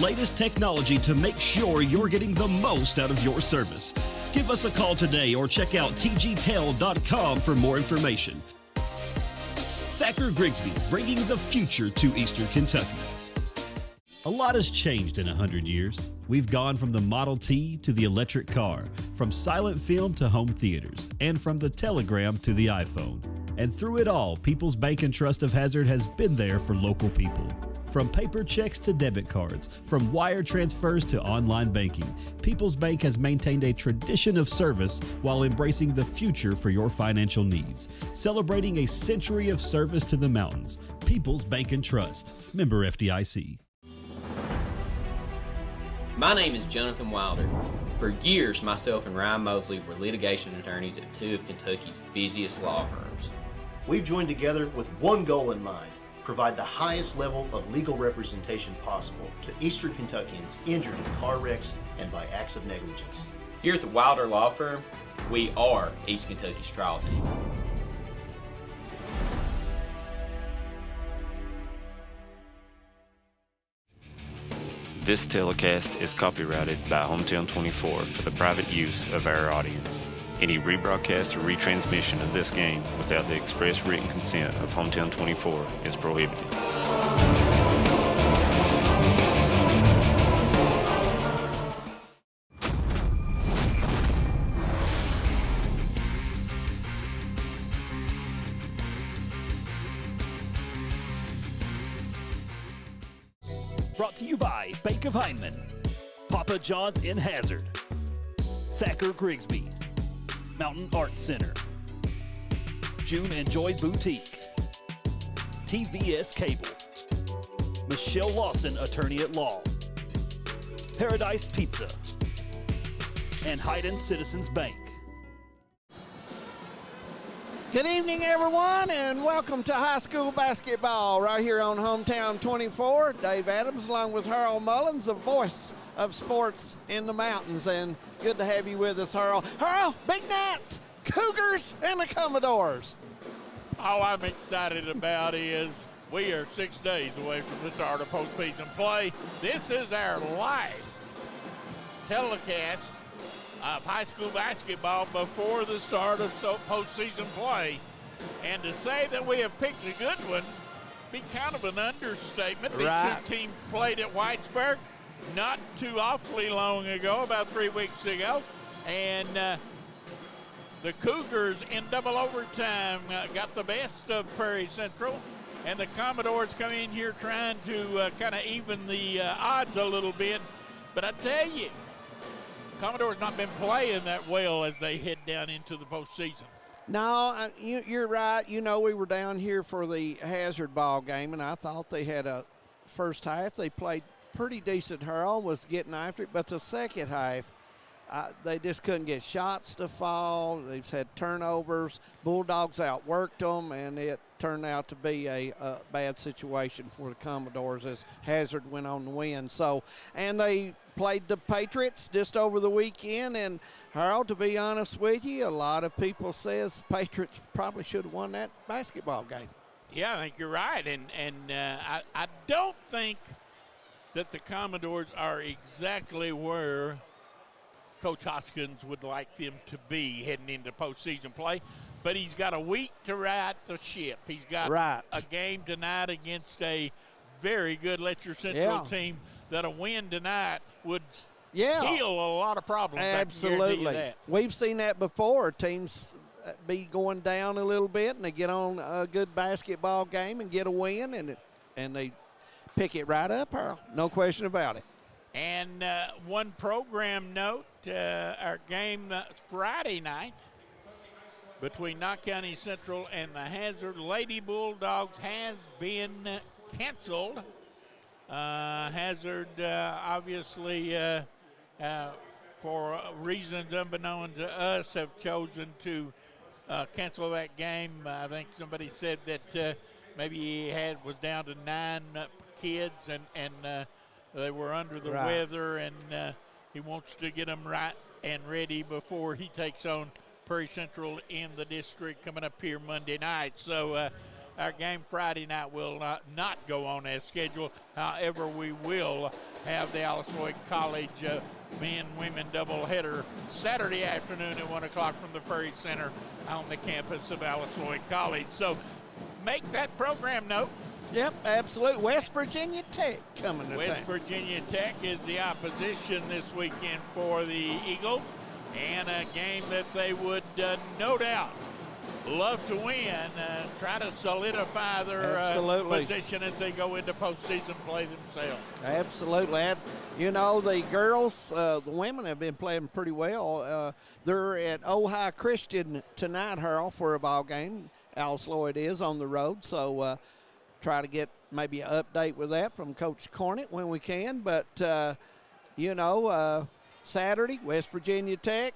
latest technology to make sure you're getting the most out of your service. Give us a call today or check out tgtel.com for more information. Thacker Grigsby, bringing the future to Eastern Kentucky. A lot has changed in 100 years. We've gone from the Model T to the electric car, from silent film to home theaters, and from the telegram to the iPhone. And through it all, People's Bank and Trust of Hazard has been there for local people. From paper checks to debit cards, from wire transfers to online banking, People's Bank has maintained a tradition of service while embracing the future for your financial needs. Celebrating a century of service to the mountains. People's Bank and Trust. Member FDIC. My name is Jonathan Wilder. For years, myself and Ryan Mosley were litigation attorneys at two of Kentucky's busiest law firms. We've joined together with one goal in mind: provide the highest level of legal representation possible to Eastern Kentuckians injured in car wrecks and by acts of negligence. Here at the Wilder Law Firm, we are East Kentucky's trial team. This telecast is copyrighted by Hometown 24 for the private use of our audience. Any rebroadcast or retransmission of this game without the express written consent of Hometown 24 is prohibited. Brought to you by Bank of Hindman, Papa John's in Hazard, Thacker Grigsby, Mountain Arts Center, June and Joy Boutique, TVS Cable, Michelle Lawson, Attorney at Law, Paradise Pizza, and Hayden Citizens Bank. Good evening, everyone, and welcome to high school basketball right here on Hometown 24. Dave Adams along with Harold Mullins, the voice of sports in the mountains, and good to have you with us, Harold. Harold, big night, Cougars and the Commodores. All I'm excited about is we are 6 days away from the start of postseason play. This is our last telecast of high school basketball before the start of postseason play. And to say that we have picked a good one be kind of an understatement. Right. These two teams played at Whitesburg not too awfully long ago, about 3 weeks ago. And the Cougars in double overtime got the best of Prairie Central. And the Commodores come in here trying to kind of even the odds a little bit. But I tell you, Commodore's not been playing that well as they head down into the postseason. No, you're right. You know, we were down here for the Hazard ball game, and I thought they had a first half. They played pretty decent. Harold was getting after it, but the second half, they just couldn't get shots to fall. They've had turnovers. Bulldogs outworked them, and it turned out to be a bad situation for the Commodores as Hazard went on to win. So, and they played the Patriots just over the weekend, and Harold, to be honest with you, a lot of people says the Patriots probably should have won that basketball game. Yeah, I think you're right, and I don't think that the Commodores are exactly where Coach Hoskins would like them to be heading into postseason play. But he's got a week to right the ship. He's got a game tonight against a very good Letcher Central team that a win tonight would heal a lot of problems. Absolutely. We've seen that before. Teams be going down a little bit, and they get on a good basketball game and get a win, and they pick it right up, Earl. No question about it. And one program note, our game Friday night between Knox County Central and the Hazard Lady Bulldogs has been canceled. Hazard obviously for reasons unbeknown to us have chosen to cancel that game. I think somebody said that maybe he was down to 9 kids and they were under the weather, and he wants to get them right and ready before he takes on Prairie Central in the district coming up here Monday night. So our game Friday night will not go on as scheduled. However, we will have the Alice Lloyd College men-women doubleheader Saturday afternoon at 1 o'clock from the Prairie Center on the campus of Alice Lloyd College. So make that program note. Yep, absolutely. West Virginia Tech coming to town. West Virginia Tech is the opposition this weekend for the Eagles, and a game that they would no doubt love to win, try to solidify their position as they go into postseason play themselves. Absolutely. And, you know, the girls, the women have been playing pretty well. They're at Ojai Christian tonight, Harold, for a ball game. Alice Lloyd is on the road, so try to get maybe an update with that from Coach Cornett when we can. But, you know, Saturday, West Virginia Tech,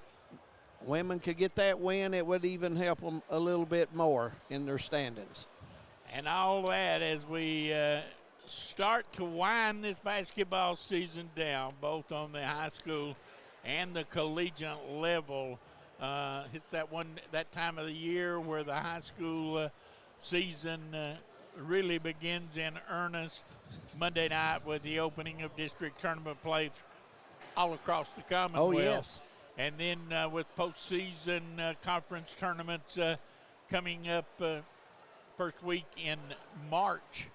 women could get that win. It would even help them a little bit more in their standings. And all that as we start to wind this basketball season down, both on the high school and the collegiate level. It's that time of the year where the high school season really begins in earnest. Monday night with the opening of district tournament play all across the Commonwealth. Oh, yes. And then with postseason conference tournaments coming up first week in March,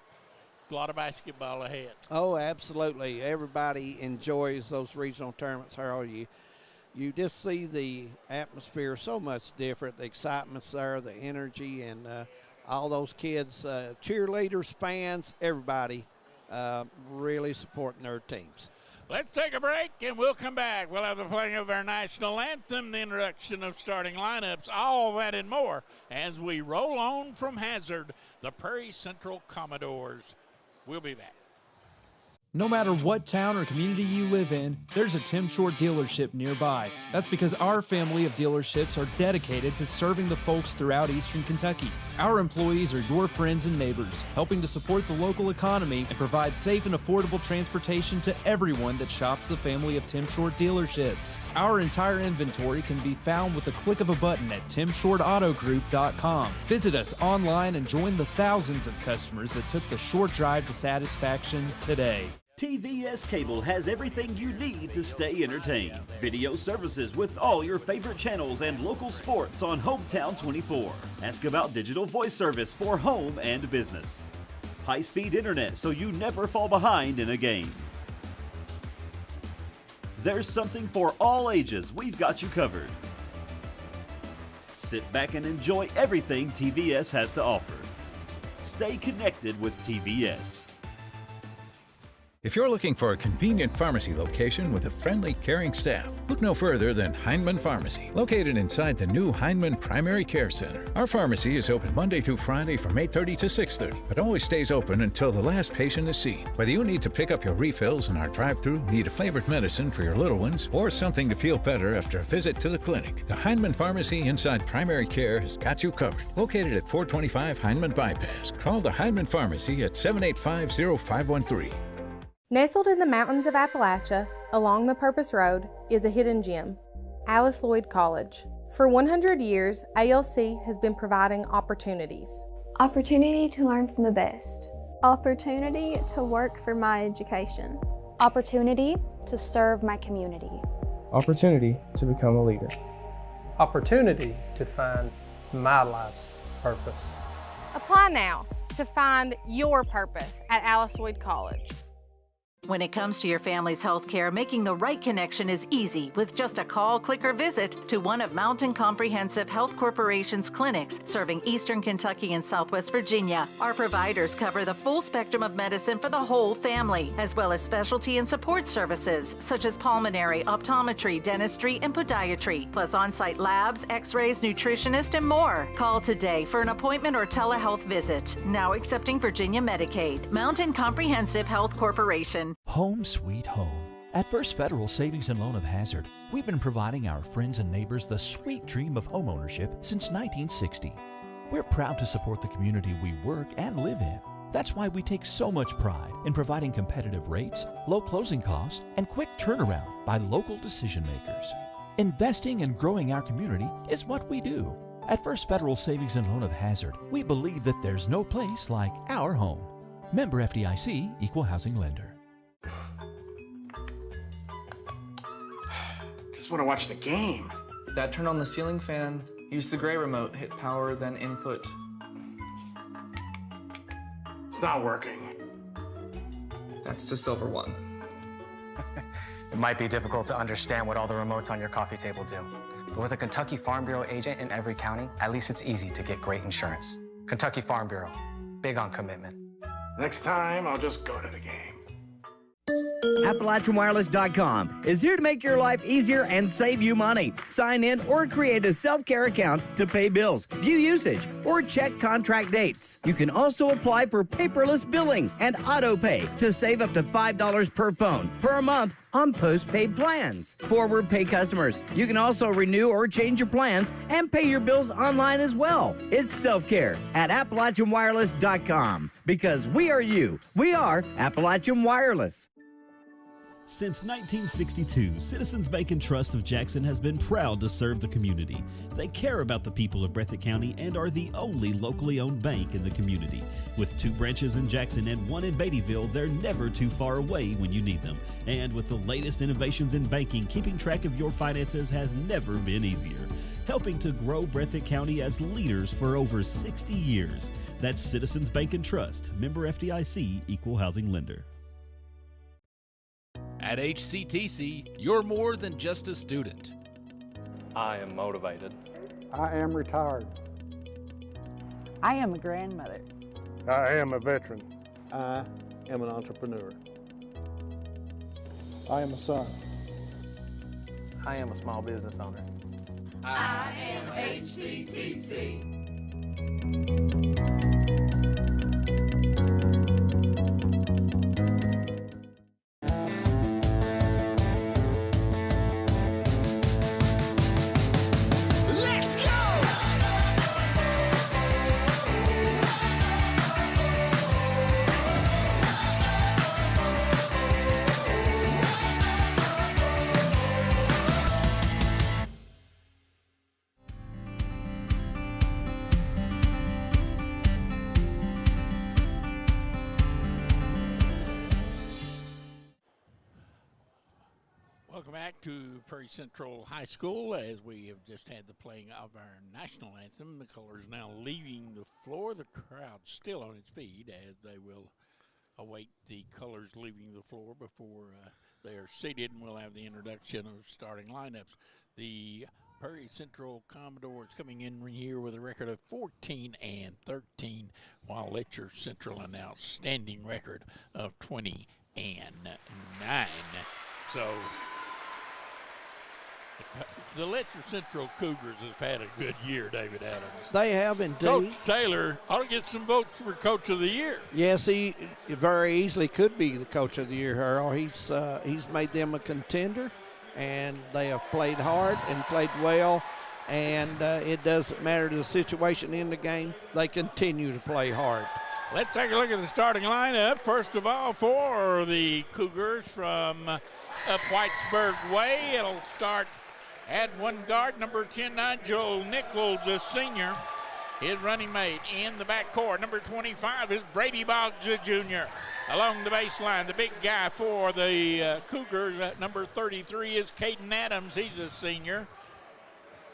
a lot of basketball ahead. Oh, absolutely. Everybody enjoys those regional tournaments, Harold. You just see the atmosphere so much different. The excitement's there, the energy, and all those kids, cheerleaders, fans, everybody really supporting their teams. Let's take a break, and we'll come back. We'll have the playing of our national anthem, the introduction of starting lineups, all that and more as we roll on from Hazard, the Prairie Central Commodores. We'll be back. No matter what town or community you live in, there's a Tim Short dealership nearby. That's because our family of dealerships are dedicated to serving the folks throughout Eastern Kentucky. Our employees are your friends and neighbors, helping to support the local economy and provide safe and affordable transportation to everyone that shops the family of Tim Short dealerships. Our entire inventory can be found with the click of a button at timshortautogroup.com. Visit us online and join the thousands of customers that took the short drive to satisfaction today. TVS Cable has everything you need to stay entertained. Video services with all your favorite channels and local sports on Hometown 24. Ask about digital voice service for home and business. High-speed internet so you never fall behind in a game. There's something for all ages. We've got you covered. Sit back and enjoy everything TVS has to offer. Stay connected with TVS. If you're looking for a convenient pharmacy location with a friendly, caring staff, look no further than Heinemann Pharmacy, located inside the new Heinemann Primary Care Center. Our pharmacy is open Monday through Friday from 8:30 to 6:30, but always stays open until the last patient is seen. Whether you need to pick up your refills in our drive-thru, need a flavored medicine for your little ones, or something to feel better after a visit to the clinic, the Heinemann Pharmacy inside Primary Care has got you covered. Located at 425 Heinemann Bypass. Call the Heinemann Pharmacy at 785-0513. Nestled in the mountains of Appalachia, along the Purpose Road, is a hidden gem, Alice Lloyd College. For 100 years, ALC has been providing opportunities. Opportunity to learn from the best. Opportunity to work for my education. Opportunity to serve my community. Opportunity to become a leader. Opportunity to find my life's purpose. Apply now to find your purpose at Alice Lloyd College. When it comes to your family's health care, making the right connection is easy with just a call, click, or visit to one of Mountain Comprehensive Health Corporation's clinics serving Eastern Kentucky and Southwest Virginia. Our providers cover the full spectrum of medicine for the whole family, as well as specialty and support services such as pulmonary, optometry, dentistry, and podiatry, plus on-site labs, x-rays, nutritionist, and more. Call today for an appointment or telehealth visit. Now accepting Virginia Medicaid. Mountain Comprehensive Health Corporation. Home sweet home. At First Federal Savings and Loan of Hazard, we've been providing our friends and neighbors the sweet dream of homeownership since 1960. We're proud to support the community we work and live in. That's why we take so much pride in providing competitive rates, low closing costs, and quick turnaround by local decision makers. Investing and growing our community is what we do. At First Federal Savings and Loan of Hazard, we believe that there's no place like our home. Member FDIC, Equal Housing Lender. Just want to watch the game. Dad turned on the ceiling fan, used the gray remote, hit power, then input. It's not working. That's the silver one. It might be difficult to understand what all the remotes on your coffee table do. But with a Kentucky Farm Bureau agent in every county, at least it's easy to get great insurance. Kentucky Farm Bureau, big on commitment. Next time, I'll just go to the game. AppalachianWireless.com is here to make your life easier and save you money. Sign in or create a self-care account to pay bills, view usage, or check contract dates. You can also apply for paperless billing and auto pay to save up to $5 per phone per month on postpaid plans. Forward pay customers, you can also renew or change your plans and pay your bills online as well. It's self-care at AppalachianWireless.com because we are you. We are Appalachian Wireless. Since 1962, Citizens Bank and Trust of Jackson has been proud to serve the community. They care about the people of Breathitt County and are the only locally owned bank in the community. With 2 branches in Jackson and 1 in Beattyville, they're never too far away when you need them. And with the latest innovations in banking, keeping track of your finances has never been easier. Helping to grow Breathitt County as leaders for over 60 years. That's Citizens Bank and Trust, member FDIC, equal housing lender. At HCTC, you're more than just a student. I am motivated. I am retired. I am a grandmother. I am a veteran. I am an entrepreneur. I am a son. I am a small business owner. I am HCTC. Welcome back to Prairie Central High School as we have just had the playing of our national anthem. The colors now leaving the floor. The crowd still on its feet as they will await the colors leaving the floor before they are seated, and we'll have the introduction of starting lineups. The Prairie Central Commodores coming in here with a record of 14-13, while Letcher Central an outstanding record of 20-9. So the Letcher Central Cougars have had a good year, David Adams. They have indeed. Coach Taylor ought to get some votes for Coach of the Year. Yes, he very easily could be the Coach of the Year, Harold. He's made them a contender, and they have played hard and played well, and it doesn't matter the situation in the game. They continue to play hard. Let's take a look at the starting lineup. First of all, for the Cougars from up Whitesburg Way, it'll start at one guard, number 10, Joel Nichols, a senior. His running mate in the backcourt, number 25, is Brady Boggs, a junior. Along the baseline, the big guy for the Cougars, at number 33, is Caden Adams. He's a senior.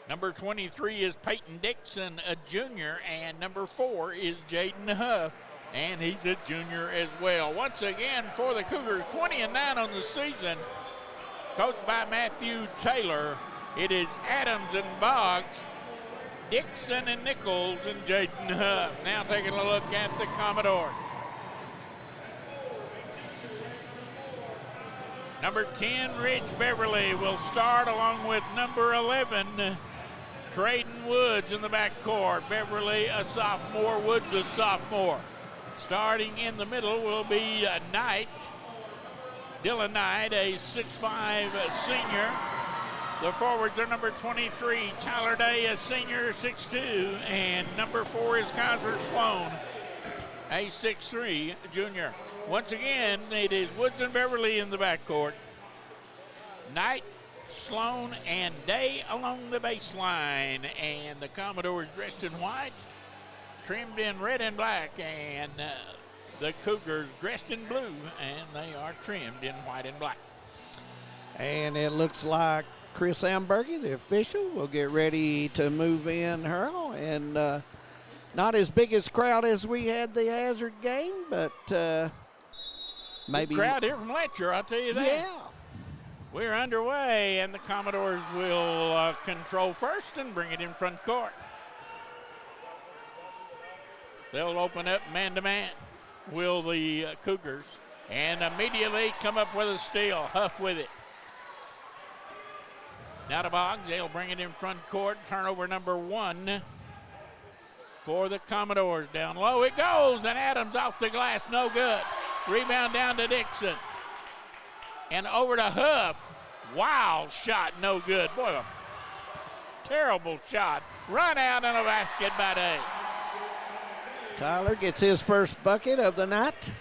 Number 23 is Peyton Dixon, a junior. And number 4 is Jaden Huff, and he's a junior as well. Once again, for the Cougars, 20-9 on the season, coached by Matthew Taylor. It is Adams and Boggs, Dixon and Nichols, and Jaden Huff. Now taking a look at the Commodores. Number 10, Rich Beverly, will start along with number 11, Traden Woods in the backcourt. Beverly, a sophomore, Woods, a sophomore. Starting in the middle will be Knight, Dylan Knight, a 6'5" senior. The forwards are number 23, Tyler Day, a senior, 6'2", and number 4 is Kaiser Sloan, a 6'3" junior. Once again, it is Woods and Beverly in the backcourt. Knight, Sloan and Day along the baseline, and the Commodores dressed in white, trimmed in red and black, and the Cougars dressed in blue, and they are trimmed in white and black. And it looks like Chris Ambergy, the official, will get ready to move in, Hurl, and not as big as crowd as we had the Hazard game, but maybe. Good crowd here from Letcher, I'll tell you that. Yeah. We're underway, and the Commodores will control first and bring it in front court. They'll open up man-to-man, will the Cougars, and immediately come up with a steal. Huff with it. Now to Boggs. They'll bring it in front court. Turnover number 1 for the Commodores. Down low it goes, and Adams off the glass, no good. Rebound down to Dixon. And over to Huff. Wild shot, no good. Boy, a terrible shot. Run out and a basket by Day. Tyler gets his first bucket of the night.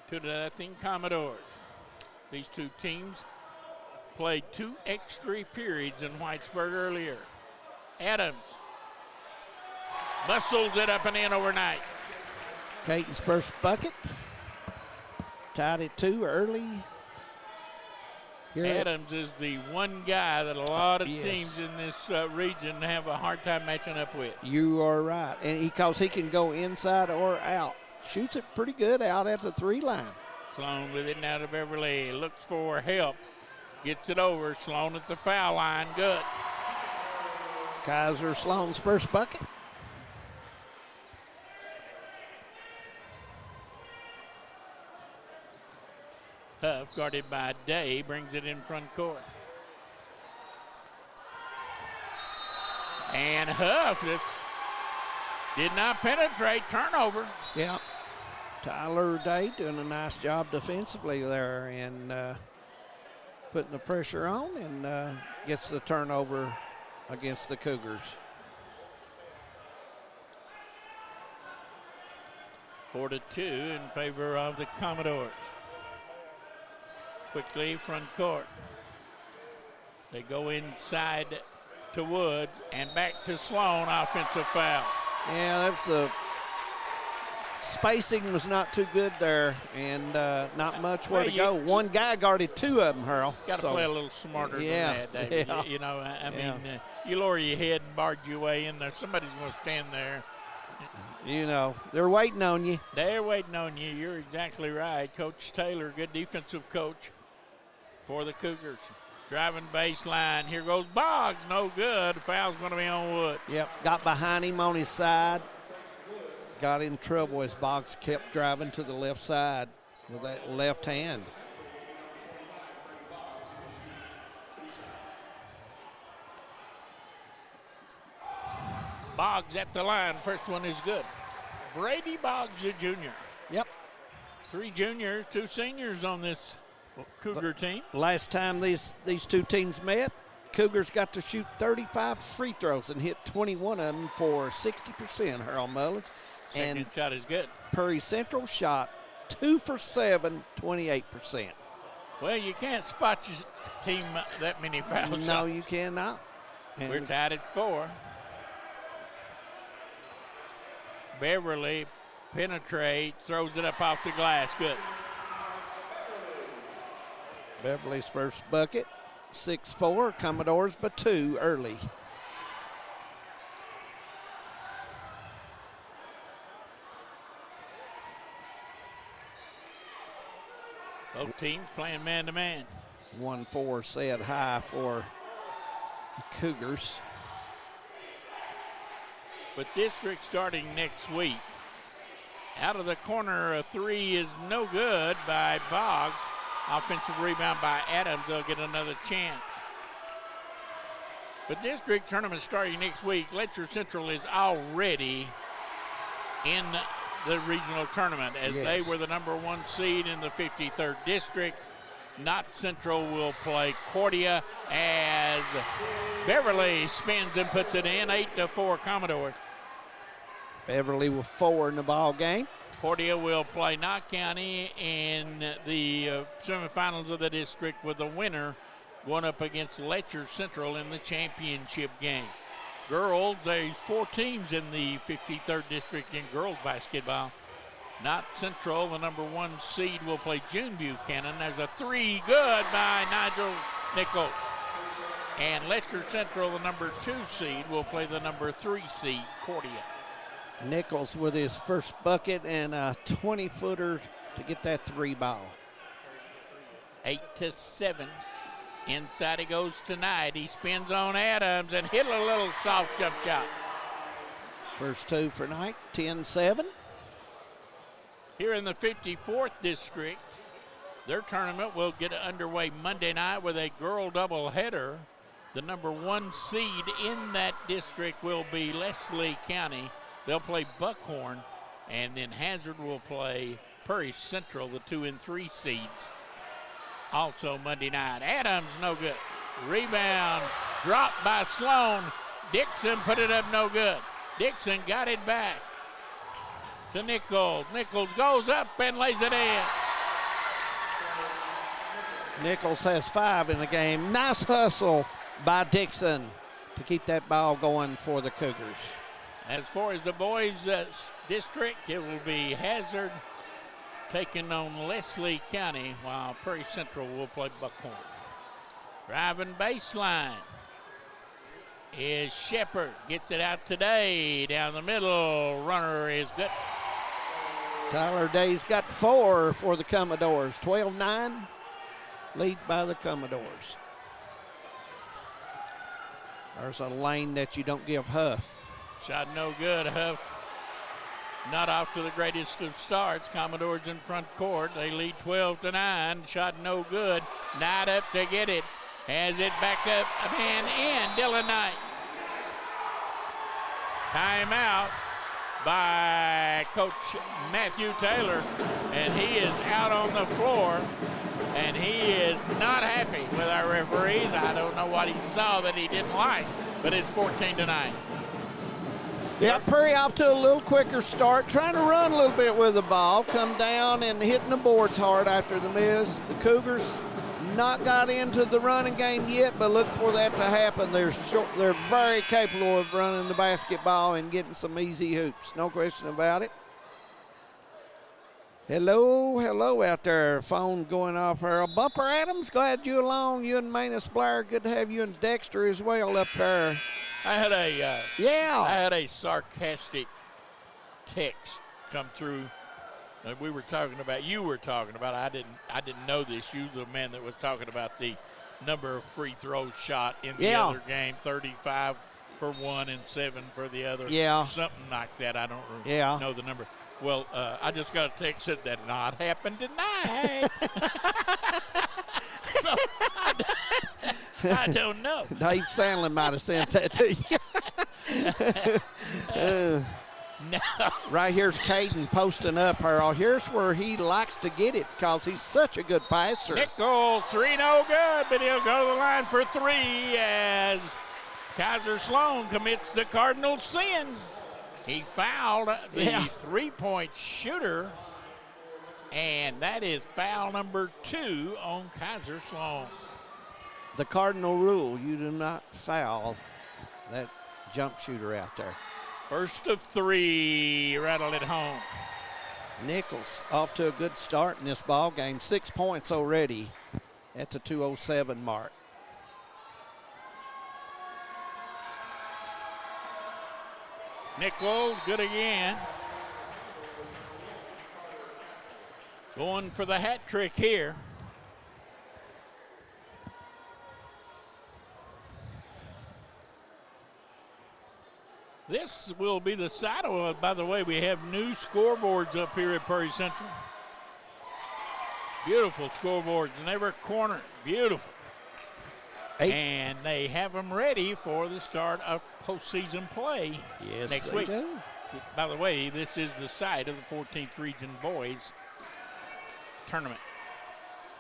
To the Commodores. These two teams played 2 extra periods in Whitesburg earlier. Adams muscles it up and in overnight. Caton's first bucket. Tied it 2 early. Adams is the one guy that a lot of teams in this region have a hard time matching up with. You are right. And because he can go inside or out. Shoots it pretty good out at the 3 line. Sloan with it now to Beverly. Looks for help. Gets it over. Sloan at the foul line. Good. Kaiser Sloan's first bucket. Huff, guarded by Day, brings it in front court. And Huff did not penetrate. Turnover. Yeah. Tyler Day doing a nice job defensively there and putting the pressure on and gets the turnover against the Cougars. 4-2 in favor of the Commodores. Quickly front court. They go inside to Wood and back to Sloan. Offensive foul. Yeah, that's the spacing was not too good there, and not much where to go. One guy guarded 2 of them, Hurl. Got to play a little smarter than that, David. Yeah. You know, I mean, you lower your head and barge your way in there. Somebody's going to stand there. You know, they're waiting on you. They're waiting on you. You're exactly right. Coach Taylor, good defensive coach for the Cougars. Driving baseline. Here goes Boggs. No good. Foul's going to be on Wood. Yep. Got behind him on his side. Got in trouble as Boggs kept driving to the left side with that left hand. Boggs at the line. First one is good. Brady Boggs, a junior. Yep. 3 juniors, 2 seniors on this Cougar team. Last time these 2 teams met, Cougars got to shoot 35 free throws and hit 21 of them for 60%, Harold Mullins. Second shot is good. Prairie Central shot 2 for 7, 28%. Well, you can't spot your team that many fouls. No, you cannot. And we're tied at 4. Beverly penetrates, throws it up off the glass. Good. Beverly's first bucket, 6-4. Commodores by 2 early. Both teams playing man-to-man. 1-4 set high for the Cougars. But district starting next week. Out of the corner, a 3 is no good by Boggs. Offensive rebound by Adams. They'll get another chance. But district tournament starting next week. Letcher Central is already in the regional tournament as they were the number 1 seed in the 53rd district. Knott Central will play Cordia as Beverly spins and puts it in. 8-4 Commodore. Beverly with 4 in the ball game. Cordia will play Knott County in the semifinals of the district, with the winner going up against Letcher Central in the championship game. Girls, there's 4 teams in the 53rd district in girls basketball. Knott Central, the number 1 seed, will play June Buchanan. There's a 3 good by Nigel Nichols. And Letcher Central, the number 2 seed, will play the number 3 seed, Cordia. Nichols with his first bucket and a 20-footer to get that 3 ball. 8-7. Inside he goes tonight. He spins on Adams and hit a little soft jump shot. First 2 for Knight, 10-7. Here in the 54th district, their tournament will get underway Monday night with a girl doubleheader. The number 1 seed in that district will be Leslie County. They'll play Buckhorn, and then Hazard will play Prairie Central, the 2 and 3 seeds. Also Monday night. Adams, no good. Rebound dropped by Sloan. Dixon put it up, no good. Dixon got it back to Nichols. Nichols goes up and lays it in. Nichols has 5 in the game. Nice hustle by Dixon to keep that ball going for the Cougars. As far as the boys' district, it will be Hazard taking on Leslie County, while Prairie Central will play Buckhorn. Driving baseline is Shepard. Gets it out today. Down the middle. Runner is good. Tyler Day's got 4 for the Commodores. 12-9. Lead by the Commodores. There's a lane that you don't give Huff. Shot no good. Huff not off to the greatest of starts. Commodores in front court. They lead 12-9. Shot no good. Knight up to get it. Has it back up and in. Dylan Knight. Timeout by Coach Matthew Taylor. And he is out on the floor. And he is not happy with our referees. I don't know what he saw that he didn't like, but it's 14-9. Yeah, Prairie off to a little quicker start, trying to run a little bit with the ball, come down and hitting the boards hard after the miss. The Cougars not got into the running game yet, but look for that to happen. They're very capable of running the basketball and getting some easy hoops, no question about it. Hello out there. Phone going off here. Bumper Adams, glad you along. You and Manus Blair, good to have you and Dexter as well up there. I had a sarcastic text come through. You were talking about. I didn't know this. You the man that was talking about the number of free throws shot in the other game. 35 for one and 7 for the other. Yeah. Something like that. I don't know the number. Well, I just got a text that did not happen tonight. So I don't know. Dave Sandlin might have sent that to you. No. Right here's Caden posting up here. Here's where he likes to get it because he's such a good passer. Nichols, 3 no good, but he'll go to the line for 3 as Kaiser Sloan commits the cardinal sin. He fouled the 3-point shooter, and that is foul number 2 on Kaiser Sloan. The cardinal rule, you do not foul that jump shooter out there. First of 3, rattled it home. Nichols off to a good start in this ball game. 6 points already at the 2:07 mark. Nichols, good again. Going for the hat trick here. This will be the side of, by the way, we have new scoreboards up here at Prairie Central. Beautiful scoreboards, and they were cornered. Beautiful. And they have them ready for the start of postseason play next week. Do. By the way, this is the site of the 14th Region Boys Tournament.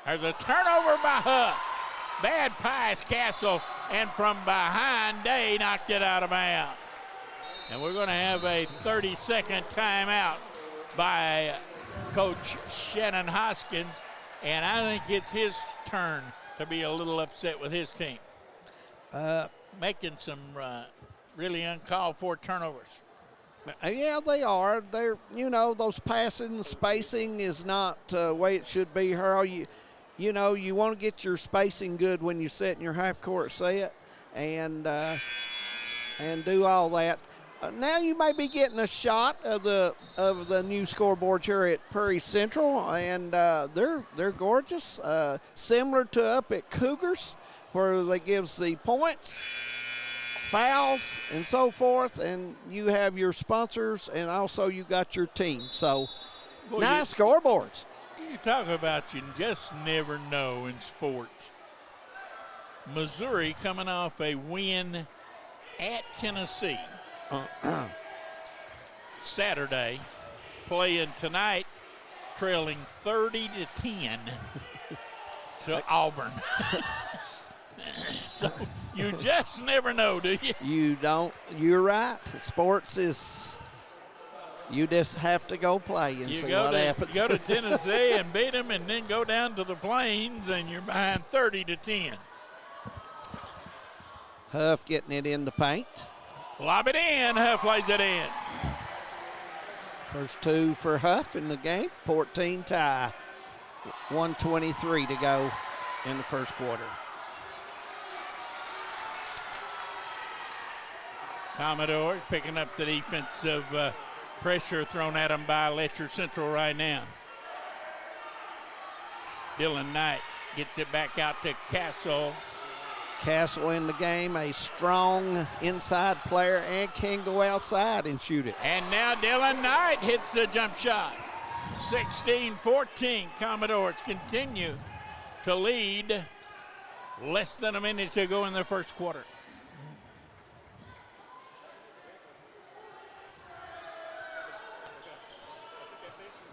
There's a turnover by Huff. Bad pass, Castle, and from behind, Day knocked it out of bounds. And we're going to have a 30-second timeout by Coach Shannon Hoskins, and I think it's his turn to be a little upset with his team. Making some really uncalled for turnovers. Yeah, they are. They're, those passing spacing is not the way it should be, Harold. You want to get your spacing good when you set in your half-court set and do all that. Now you may be getting a shot of the new scoreboards here at Prairie Central, and they're gorgeous, similar to up at Cougars, where they gives the points, fouls, and so forth, and you have your sponsors, and also you got your team. So, Boy, nice scoreboards. You talk about you just never know in sports. Missouri coming off a win at Tennessee Saturday, playing tonight, trailing 30-10 to Auburn. So you just never know, do you? You don't. You're right. Sports is, you just have to go play and see what happens. You go to Tennessee and beat them, and then go down to the Plains, and you're behind 30-10. Huff getting it in the paint. Lob it in. Huff lays it in. First two for Huff in the game. 14 tie. 1:23 to go in the first quarter. Commodores picking up the defensive pressure thrown at them by Letcher Central right now. Dylan Knight gets it back out to Castle. Castle in the game, a strong inside player, and can go outside and shoot it. And now Dylan Knight hits the jump shot. 16-14. Commodores continue to lead. Less than a minute to go in the first quarter.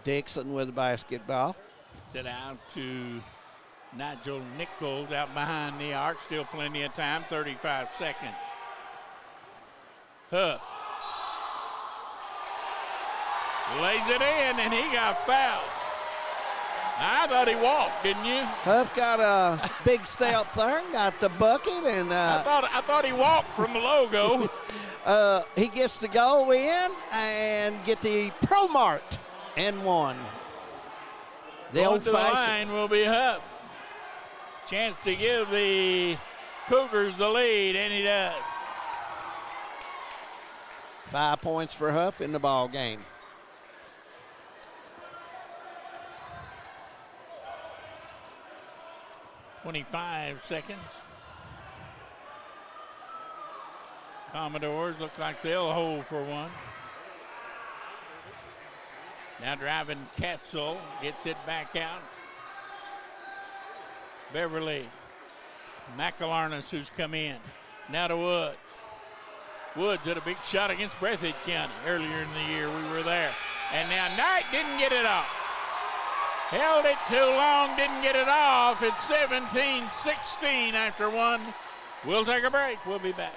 Dixon with the basketball. Gets it out to Nigel Nichols out behind the arc. Still plenty of time, 35 seconds. Huff lays it in, and he got fouled. I thought he walked, didn't you? Huff got a big step there, got the bucket, and I thought he walked from the logo. He gets to go in and get the Pro Mart and one. The Going to the old-fashioned line will be Huff. Chance to give the Cougars the lead, and he does. 5 points for Huff in the ball game. .25 seconds. Commodores look like they'll hold for one. Now driving Castle, gets it back out. Beverly, McElarnis who's come in. Now to Woods. Woods had a big shot against Breathitt County earlier in the year. We were there. And now Knight didn't get it off. Held it too long, didn't get it off. It's 17-16 after one. We'll take a break. We'll be back.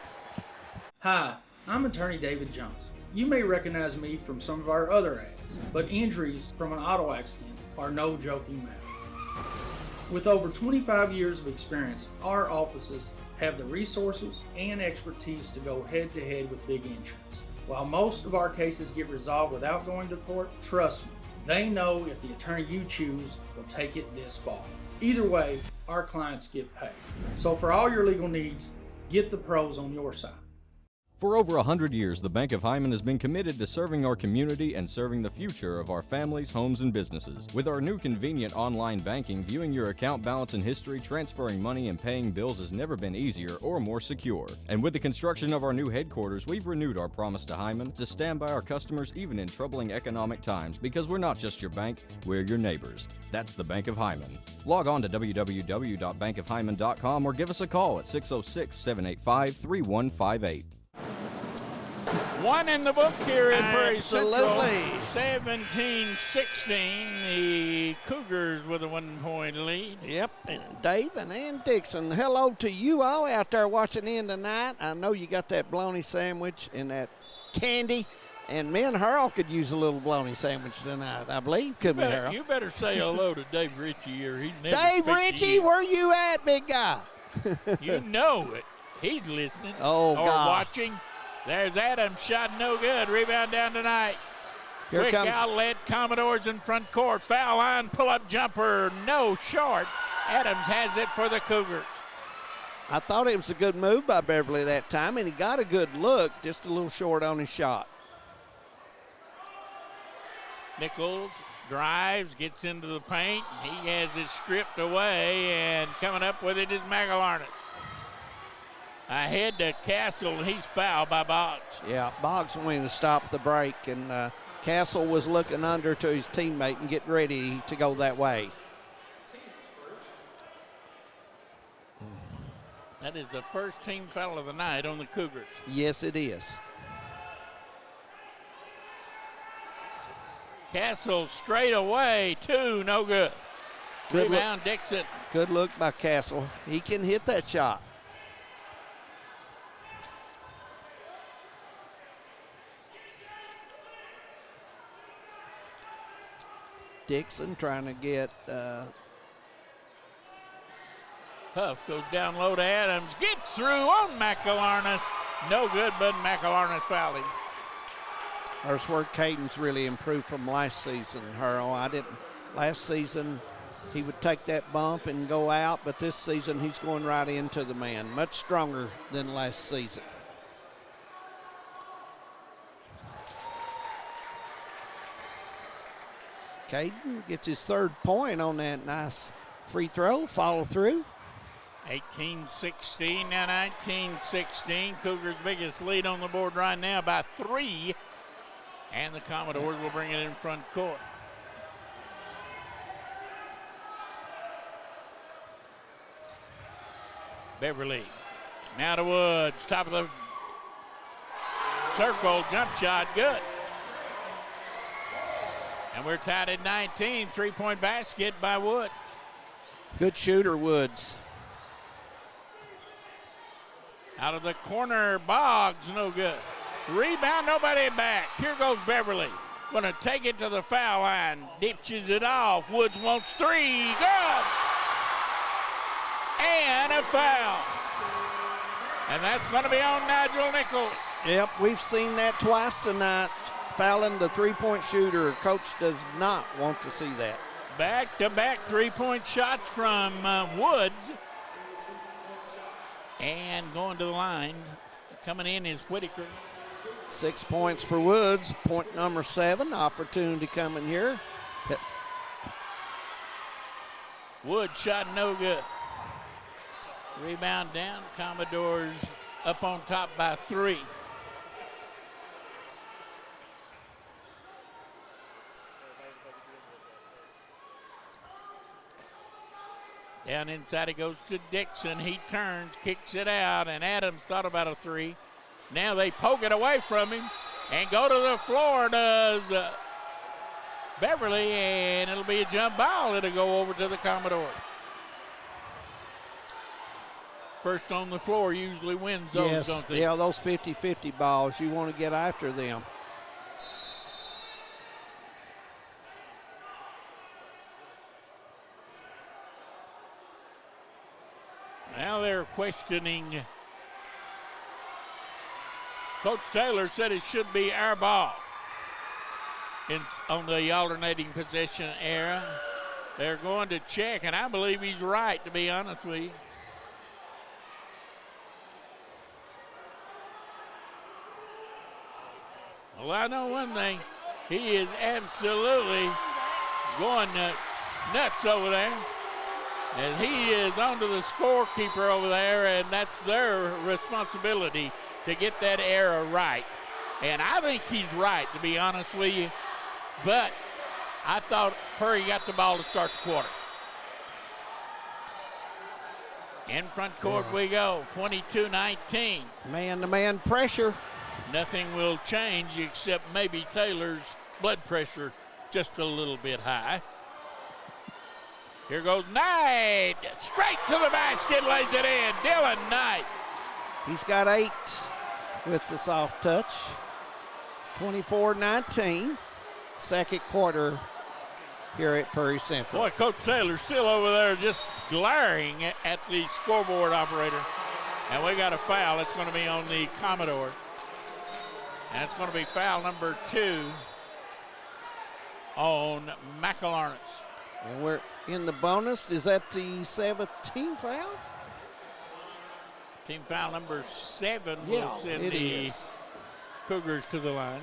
Hi, I'm attorney David Johnson. You may recognize me from some of our other ads, but injuries from an auto accident are no joking matter. With over 25 years of experience, our offices have the resources and expertise to go head-to-head with big insurance. While most of our cases get resolved without going to court, trust me, they know if the attorney you choose will take it this far. Either way, our clients get paid. So for all your legal needs, get the pros on your side. For over 100 years, the Bank of Hyman has been committed to serving our community and serving the future of our families, homes, and businesses. With our new convenient online banking, viewing your account balance and history, transferring money, and paying bills has never been easier or more secure. And with the construction of our new headquarters, we've renewed our promise to Hyman to stand by our customers even in troubling economic times, because we're not just your bank, we're your neighbors. That's the Bank of Hyman. Log on to www.bankofhyman.com or give us a call at 606-785-3158. One in the book here at Prairie Central. Absolutely. 17-16. The Cougars with a 1 point lead. Yep, and Dave and Ann Dixon, hello to you all out there watching in tonight. I know you got that bologna sandwich and that candy And me and Harold could use a little bologna sandwich tonight, I believe. Couldn't we, Harold? You better say hello to Dave Ritchie, or he's never Dave speak to Ritchie, you. where you at, big guy? You know it. He's listening or watching. There's Adams, shot no good. Rebound down tonight. Here Quick comes outlet, Commodores in front court. Foul line, pull-up jumper, no short. Adams has it for the Cougars. I thought it was a good move by Beverly that time, and he got a good look, just a little short on his shot. Nichols drives, gets into the paint. He has it stripped away, and coming up with it is Magalarnes. Ahead to Castle, and he's fouled by Boggs. Yeah, Boggs wanted to stop the break, and Castle was looking under to his teammate and getting ready to go that way. That is the first team foul of the night on the Cougars. Yes, it is. Castle straight away, two, no good. Good Rebound, look. Dixon. Good look by Castle. He can hit that shot. Dixon trying to get Huff goes down low to Adams. Gets through on Magalarnes. No good, but Magalarnes fouled him. There's where Caden's really improved from last season, Harold. Last season, he would take that bump and go out, but this season he's going right into the man. Much stronger than last season. Caden gets his third point on that nice free throw, follow through. 18-16, now 19-16. Cougars' biggest lead on the board right now by 3. And the Commodores will bring it in front court. Beverly, now to Woods, top of the circle, jump shot, good. And we're tied at 19, three-point basket by Woods. Good shooter, Woods. Out of the corner, Boggs, no good. Rebound, nobody back. Here goes Beverly. Going to take it to the foul line. Ditches it off. Woods wants three. Good. And a foul. And that's going to be on Nigel Nichols. Yep, we've seen that twice tonight. Fouling the three-point shooter. Coach does not want to see that. Back-to-back three-point shots from Woods. And going to the line, coming in is Whitaker. 6 points for Woods. Point number 7. Opportunity coming here. Woods shot no good. Rebound down. Commodores up on top by 3. Down inside it goes to Dixon. He turns, kicks it out, and Adams thought about a 3. Now they poke it away from him and go to the floor, does Beverly, and it'll be a jump ball. It'll go over to the Commodores. First on the floor usually wins those, don't they? Yeah, those 50-50 balls, you want to get after them. Now they're questioning. Coach Taylor said it should be our ball on the alternating possession era. They're going to check, and I believe he's right, to be honest with you. Well, I know one thing. He is absolutely going nuts over there. And he is onto the scorekeeper over there, and that's their responsibility to get that error right. And I think he's right, to be honest with you. But I thought Purry got the ball to start the quarter. In front court we go, 22-19. Man-to-man pressure. Nothing will change except maybe Taylor's blood pressure just a little bit high. Here goes Knight. Straight to the basket, lays it in. Dylan Knight. He's got 8 with the soft touch. 24-19. Second quarter here at Prairie Central. Boy, Coach Taylor's still over there just glaring at the scoreboard operator. And we got a foul. It's going to be on the Commodore. And it's going to be foul number 2 on McElharnis. And we're in the bonus. Is that the 17th foul? Team foul number 7 Yeah, will send it the is. Cougars to the line.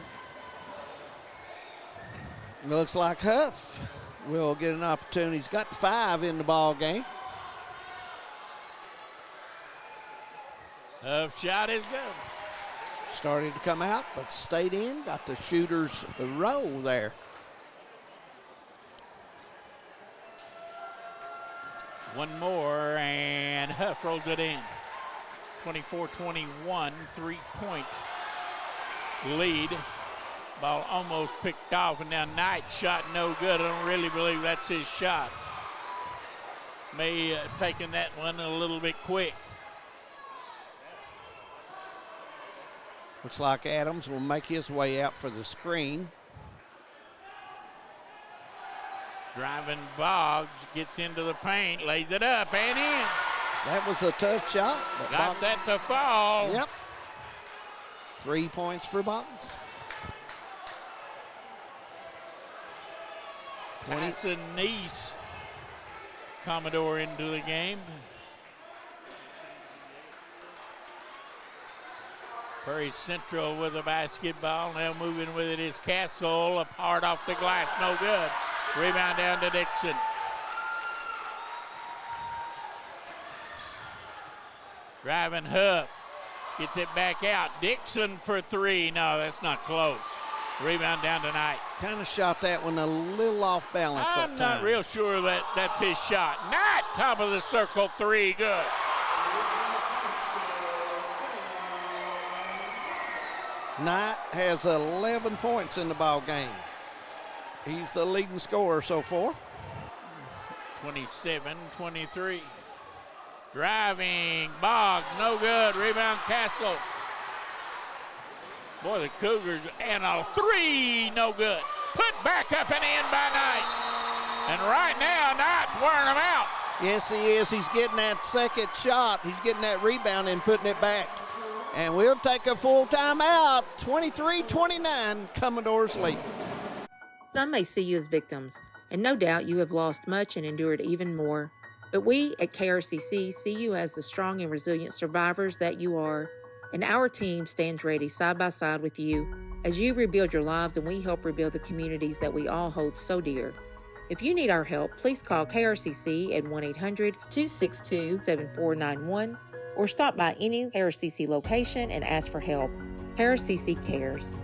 Looks like Huff will get an opportunity. He's got 5 in the ball game. Huff shot is good. Started to come out, but stayed in. Got the shooter's row there. One more, and Huff rolls it in. 24-21, 3-point lead. Ball almost picked off, and now Knight shot no good. I don't really believe that's his shot. May have taken that one a little bit quick. Looks like Adams will make his way out for the screen. Driving Boggs gets into the paint, lays it up and in. That was a tough shot. but Got Boggs- that to fall. Yep. 3 points for Boggs. Tyson Neese, Commodore into the game. Prairie Central with the basketball. Now moving with it is Castle. Up hard off the glass, no good. Rebound down to Dixon. Driving Huff. Gets it back out. Dixon for 3. No, that's not close. Rebound down to Knight. Kind of shot that one a little off balance I'm that not time. real sure that that's his shot. Knight, top of the circle, 3, good. Knight has 11 points in the ball game. He's the leading scorer so far. 27-23. Driving, Boggs, no good. Rebound, Castle. Boy, the Cougars, and a 3, no good. Put back up and in by Knight. And right now, Knight's wearing them out. Yes, he is. He's getting that second shot. He's getting that rebound and putting it back. And we'll take a full timeout. 23-29, Commodores lead. Some may see you as victims, and no doubt you have lost much and endured even more. But we at KRCC see you as the strong and resilient survivors that you are. And our team stands ready side by side with you as you rebuild your lives and we help rebuild the communities that we all hold so dear. If you need our help, please call KRCC at 1-800-262-7491 or stop by any KRCC location and ask for help. KRCC cares.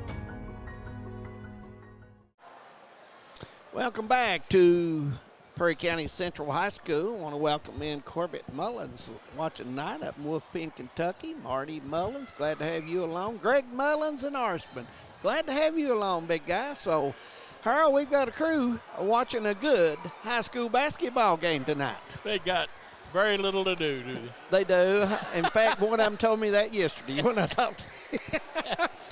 Welcome back to Prairie County Central High School. I want to welcome in Corbett Mullins watching tonight up in Wolf Pen, Kentucky. Marty Mullins, glad to have you along. Greg Mullins and Arsman, glad to have you along, big guy. So, Harold, we've got a crew watching a good high school basketball game tonight. They got very little to do they? They do. In fact, one of them told me that yesterday when I talked to him.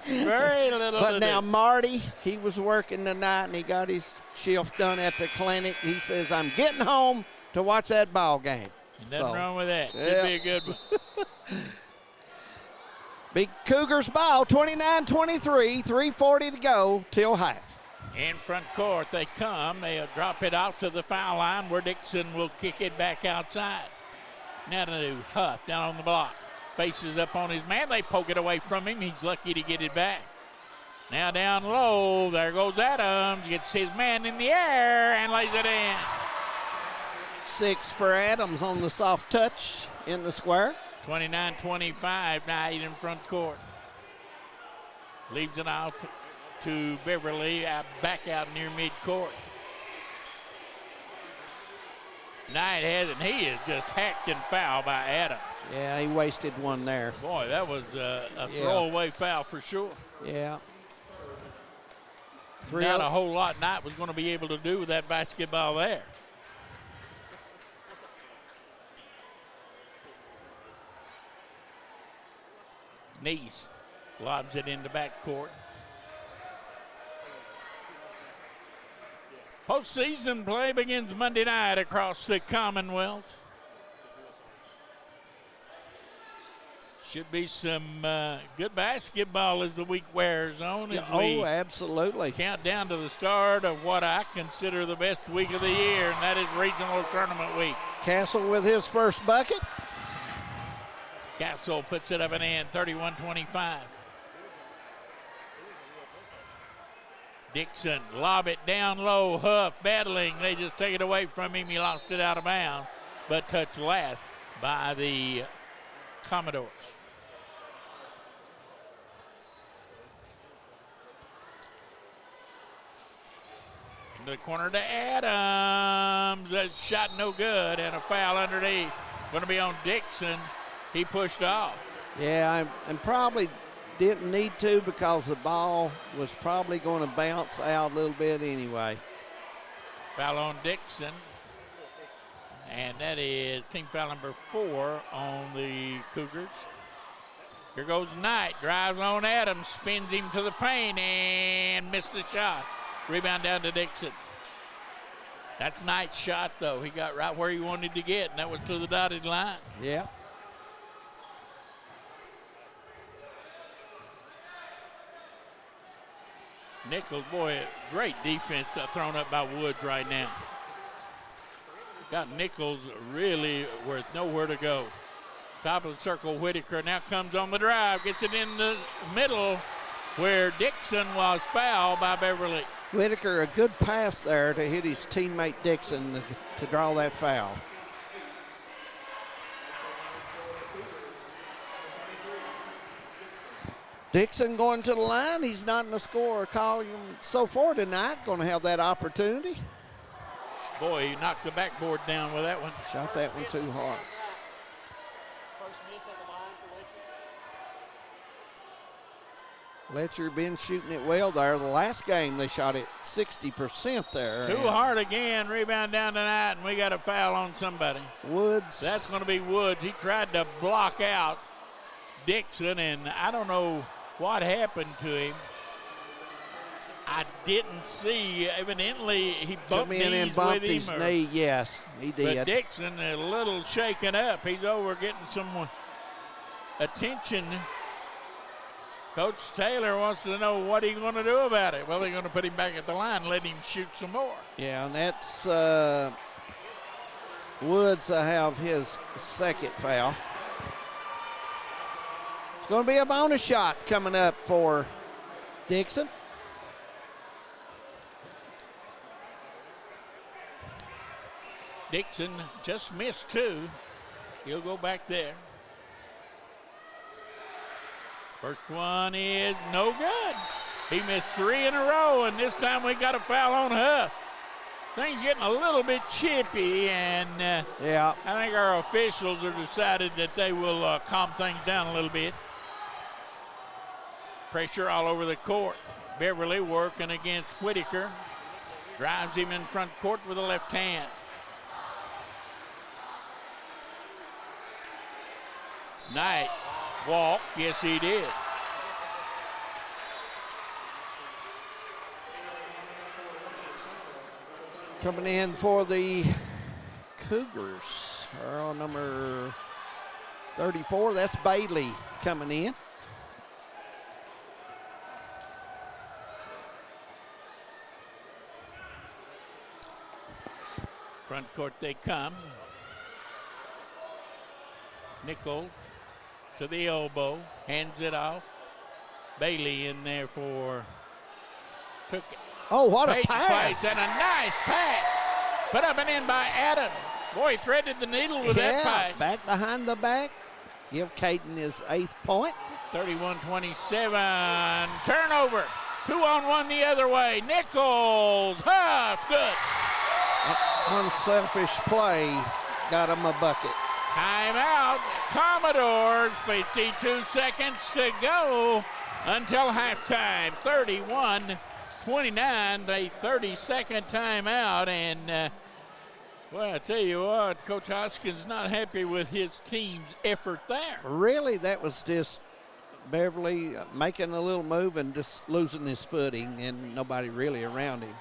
Very little But to now do. Marty, he was working tonight and he got his shift done at the clinic. He says, I'm getting home to watch that ball game. Nothing wrong with that. yeah. Should be a good one. Big Cougars ball, 29-23, 3:40 to go till half. In front court they come. They'll drop it out to the foul line where Dixon will kick it back outside. Now to Huff down on the block. Faces up on his man. They poke it away from him. He's lucky to get it back. Now down low. There goes Adams. Gets his man in the air and lays it in. 6 for Adams on the soft touch in the square. 29-25, Knight in front court. Leaves it off to Beverly, back out near midcourt. Knight has it, and he is just hacked and fouled by Adams. Yeah, he wasted one there. Boy, that was a throwaway foul for sure. Yeah. Not a whole lot Knight was going to be able to do with that basketball there. Neese lobs it into backcourt. Postseason play begins Monday night across the Commonwealth. Should be some good basketball as the week wears on. Absolutely. Count down to the start of what I consider the best week of the year, and that is regional tournament week. Castle with his first bucket. Castle puts it up and in, 31-25. Dixon lob it down low. Huff battling. They just take it away from him. He lost it out of bounds, but touched last by the Commodores. Into the corner to Adams. That shot no good, and a foul underneath. Going to be on Dixon. He pushed off. Yeah, and probably didn't need to because the ball was probably going to bounce out a little bit anyway. Foul on Dixon. And that is team foul number 4 on the Cougars. Here goes Knight. Drives on Adams. Spins him to the paint and missed the shot. Rebound down to Dixon. That's Knight's shot, though. He got right where he wanted to get, and that was to the dotted line. Yeah. Nichols, boy, great defense thrown up by Woods right now. Got Nichols really with nowhere to go. Top of the circle, Whitaker now comes on the drive, gets it in the middle where Dixon was fouled by Beverly. Whitaker, a good pass there to hit his teammate Dixon to draw that foul. Dixon going to the line. He's not in the scorer column so far tonight. Going to have that opportunity. Boy, he knocked the backboard down with that one. Shot that one too hard. Letcher been shooting it well there. The last game they shot it 60% there. Too hard again. Rebound down tonight, and we got a foul on somebody. Woods. That's going to be Woods. He tried to block out Dixon, and I don't know what happened to him. I didn't see. Evidently, he bumped in knees and bumped with his him. knee. Yes, he did. But Dixon a little shaken up. He's over getting some attention. Coach Taylor wants to know what he's going to do about it. Well, they're going to put him back at the line and let him shoot some more. Yeah, and that's Woods have his second foul. It's going to be a bonus shot coming up for Dixon. Dixon just missed 2. He'll go back there. First one is no good. He missed 3 in a row, and this time we got a foul on Huff. Things getting a little bit chippy, and yeah, I think our officials have decided that they will calm things down a little bit. Pressure all over the court. Beverly working against Whitaker. Drives him in front court with the left hand. Knight walk. Yes, he did. Coming in for the Cougars, number 34. That's Bailey coming in. Front court they come. Nichols to the elbow, hands it off. Bailey in there for took it. Oh, what a Peyton pass. And a nice pass. Put up and in by Adam. Boy, he threaded the needle with that pass. Back behind the back. Give Caden his 8th point. 31-27. Turnover. 2-on-1 the other way. Nichols. Huff. Good. Unselfish play got him a bucket. Timeout. Commodores. 52 seconds to go until halftime. 31-29. A 30-second timeout. And, well, I tell you what, Coach Hoskins not happy with his team's effort there. Really, that was just Beverly making a little move and just losing his footing and nobody really around him.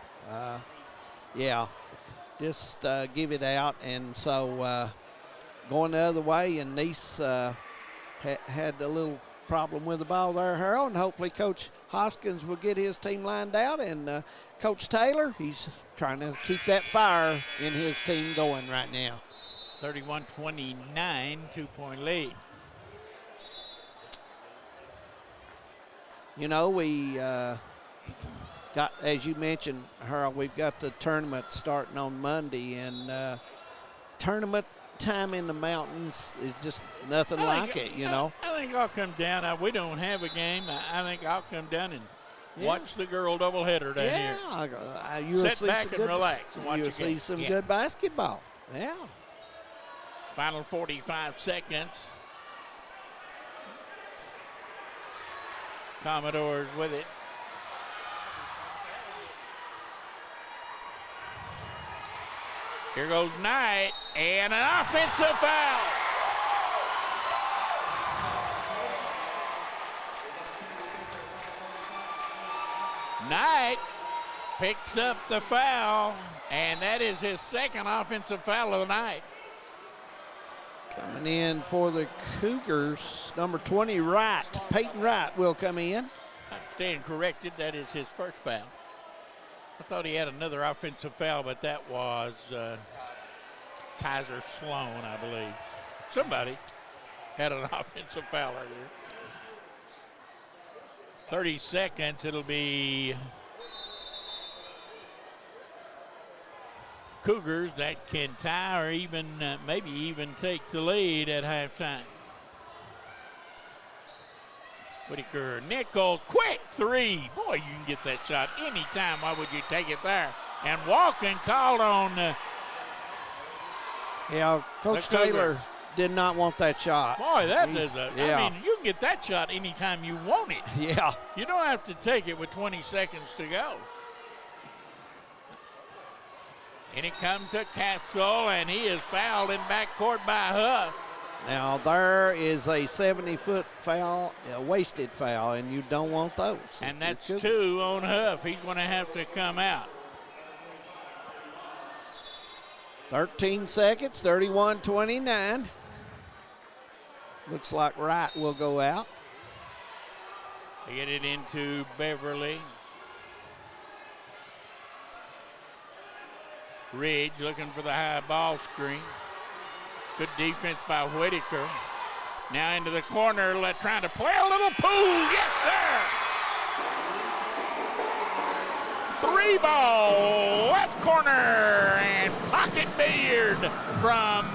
Yeah, just give it out. And so going the other way, and Nice had a little problem with the ball there, Harold, and hopefully Coach Hoskins will get his team lined out. And Coach Taylor, he's trying to keep that fire in his team going right now. 31-29, 2-point lead. You know, we got, as you mentioned, Harold, we've got the tournament starting on Monday, and tournament time in the mountains is just nothing like it, you know. I think I'll come down. We don't have a game. I think I'll come down and watch the girl doubleheader down here. You'll Sit back and relax and watch You'll a see game. some good basketball. Yeah. Final 45 seconds. Commodores with it. Here goes Knight, and an offensive foul. Knight picks up the foul, and that is his second offensive foul of the night. Coming in for the Cougars, number 20, Wright. Peyton Wright will come in. I stand corrected, that is his first foul. I thought he had another offensive foul, but that was Kaiser Sloan, I believe. Somebody had an offensive foul right here. 30 seconds, it'll be Cougars that can tie or even maybe even take the lead at halftime. Whitaker, nickel, quick three. Boy, you can get that shot anytime. Why would you take it there? And Walken called on. Coach Taylor did not want that shot. Boy, that is I mean, you can get that shot anytime you want it. Yeah. You don't have to take it with 20 seconds to go. And it comes to Castle, and he is fouled in backcourt by Huff. Now, there is a 70-foot foul, a wasted foul, and you don't want those. And that's 2 on Huff. He's going to have to come out. 13 seconds, 31-29. Looks like Wright will go out. They get it into Beverly. Ridge looking for the high ball screen. Good defense by Whitaker. Now into the corner, trying to play a little pool. Yes, sir! 3 ball, left corner, and pocket billiard from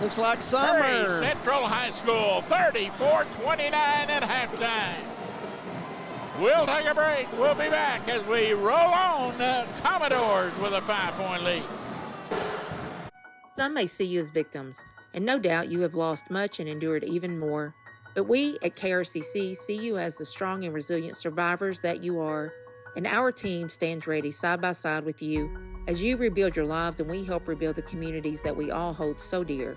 looks like Summer. Prairie Central High School, 34-29 at halftime. We'll take a break. We'll be back as we roll on Commodores with a 5-point lead. Some may see you as victims, and no doubt you have lost much and endured even more. But we at KRCC see you as the strong and resilient survivors that you are, and our team stands ready side by side with you as you rebuild your lives and we help rebuild the communities that we all hold so dear.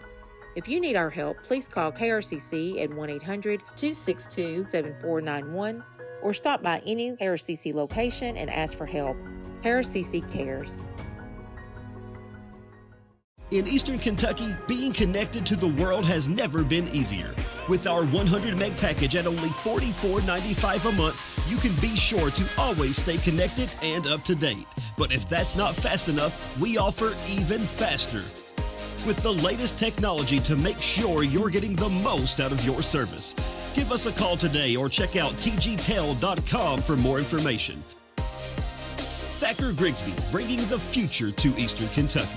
If you need our help, please call KRCC at 1-800-262-7491 or stop by any KRCC location and ask for help. KRCC cares. In Eastern Kentucky, being connected to the world has never been easier. With our 100 meg package at only $44.95 a month, you can be sure to always stay connected and up to date. But if that's not fast enough, we offer even faster. With the layest technology to make sure you're getting the most out of your service. Give us a call today or check out tgtel.com for more information. Thacker Grigsby, bringing the future to Eastern Kentucky.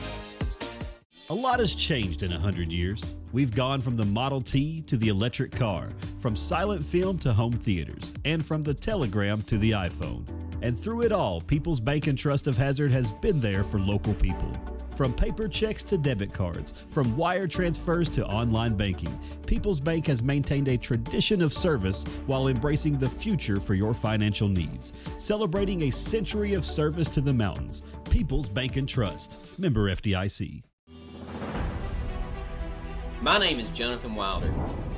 A lot has changed in 100 years. We've gone from the Model T to the electric car, from silent film to home theaters, and from the telegram to the iPhone. And through it all, People's Bank and Trust of Hazard has been there for local people. From paper checks to debit cards, from wire transfers to online banking, People's Bank has maintained a tradition of service while embracing the future for your financial needs. Celebrating a century of service to the mountains. People's Bank and Trust. Member FDIC. My name is Jonathan Wilder.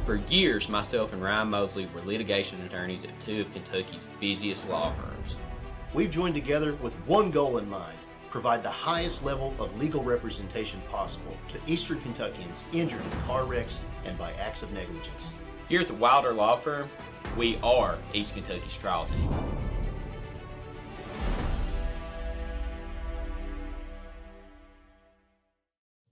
For years, myself and Ryan Mosley were litigation attorneys at 2 of Kentucky's busiest law firms. We've joined together with one goal in mind: provide the highest level of legal representation possible to Eastern Kentuckians injured in car wrecks and by acts of negligence. Here at the Wilder Law Firm, we are East Kentucky's trial team.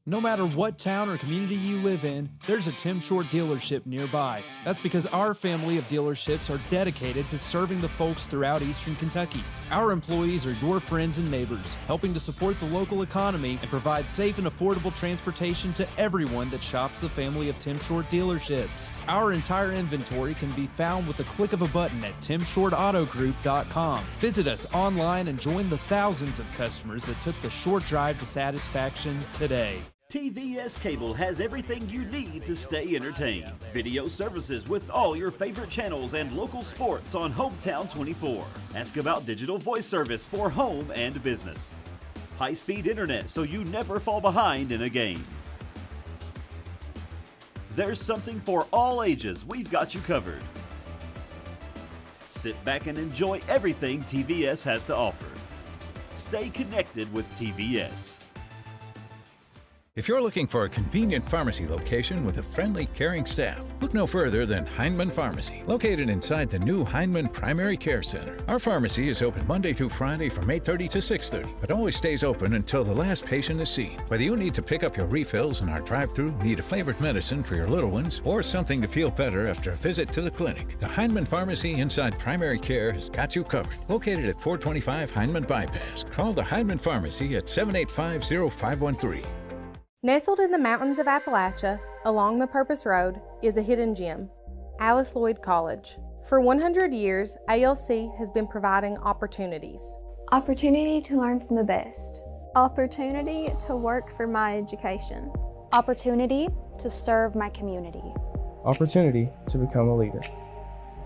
No matter what town or community you live in, there's a Tim Short dealership nearby. That's because our family of dealerships are dedicated to serving the folks throughout Eastern Kentucky. Our employees are your friends and neighbors, helping to support the local economy and provide safe and affordable transportation to everyone that shops the family of Tim Short dealerships. Our entire inventory can be found with a click of a button at timshortautogroup.com. Visit us online and join the thousands of customers that took the short drive to satisfaction today. TVS Cable has everything you need to stay entertained. Video services with all your favorite channels and local sports on Hometown 24. Ask about digital voice service for home and business. High-speed internet so you never fall behind in a game. There's something for all ages. We've got you covered. Sit back and enjoy everything TVS has to offer. Stay connected with TVS. If you're looking for a convenient pharmacy location with a friendly, caring staff, look no further than Hindman Pharmacy, located inside the new Hindman Primary Care Center. Our pharmacy is open Monday through Friday from 8:30 to 6:30, but always stays open until the last patient is seen. Whether you need to pick up your refills in our drive-thru, need a flavored medicine for your little ones, or something to feel better after a visit to the clinic, the Hindman Pharmacy inside Primary Care has got you covered. Located at 425 Hindman Bypass. Call the Hindman Pharmacy at 785-0513. Nestled in the mountains of Appalachia, along the Purpose Road, is a hidden gem, Alice Lloyd College. For 100 years, ALC has been providing opportunities. Opportunity to learn from the best. Opportunity to work for my education. Opportunity to serve my community. Opportunity to become a leader.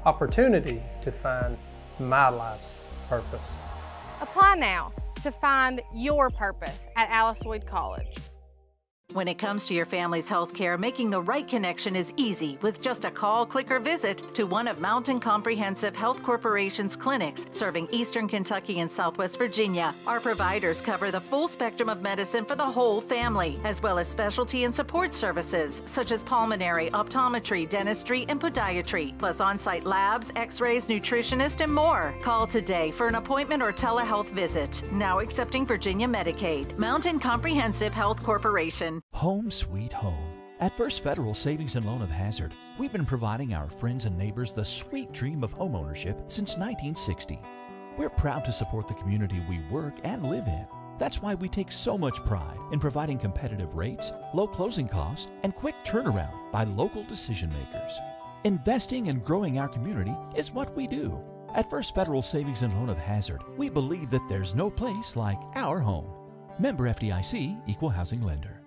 Opportunity to find my life's purpose. Apply now to find your purpose at Alice Lloyd College. When it comes to your family's health care, making the right connection is easy with just a call, click, or visit to one of Mountain Comprehensive Health Corporation's clinics serving Eastern Kentucky and Southwest Virginia. Our providers cover the full spectrum of medicine for the whole family, as well as specialty and support services such as pulmonary, optometry, dentistry, and podiatry, plus on-site labs, x-rays, nutritionist, and more. Call today for an appointment or telehealth visit. Now accepting Virginia Medicaid. Mountain Comprehensive Health Corporation. Home sweet home. At First Federal Savings and Loan of Hazard, we've been providing our friends and neighbors the sweet dream of homeownership since 1960. We're proud to support the community we work and live in. That's why we take so much pride in providing competitive rates, low closing costs, and quick turnaround by local decision makers. Investing and growing our community is what we do. At First Federal Savings and Loan of Hazard, we believe that there's no place like our home. Member FDIC, Equal Housing Lender.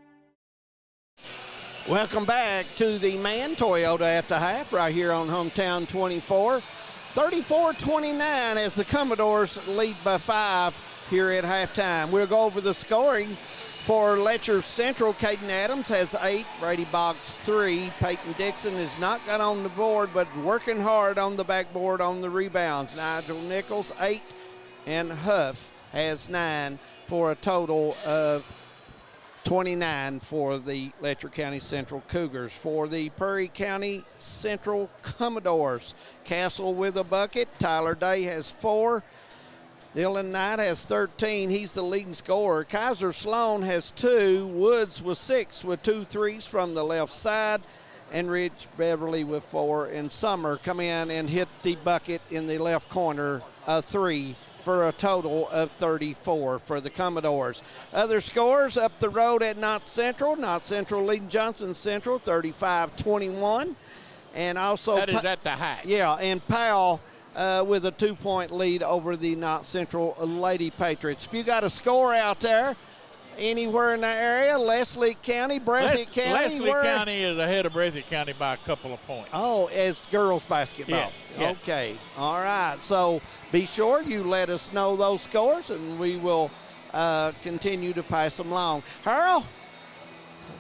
Welcome back to the Man Toyota at the half right here on Hometown 24. 34-29 as the Commodores lead by 5 here at halftime. We'll go over the scoring for Letcher Central. Caden Adams has 8, Brady Boggs 3. Peyton Dixon has not got on the board, but working hard on the backboard on the rebounds. Nigel Nichols 8, and Huff has 9 for a total of 29 for the Letcher County Central Cougars. For the Perry County Central Commodores, Castle with a bucket. Tyler Day has 4. Dylan Knight has 13. He's the leading scorer. Kaiser Sloan has 2. Woods with 6 with 2 threes from the left side. And Rich Beverly with 4. And Summer come in and hit the bucket in the left corner, a 3, for a total of 34 for the Commodores. Other scores up the road at Knott Central. Knott Central leading Johnson Central 35-21. And also that is at the half. Yeah, and Powell with a 2-point lead over the Knott Central Lady Patriots. If you got a score out there anywhere in the area, Leslie County, Breathitt County. Leslie County is ahead of Breathitt County by a couple of points. Oh, it's girls basketball. Yes. Okay. All right. So be sure you let us know those scores, and we will continue to pass them along. Harold,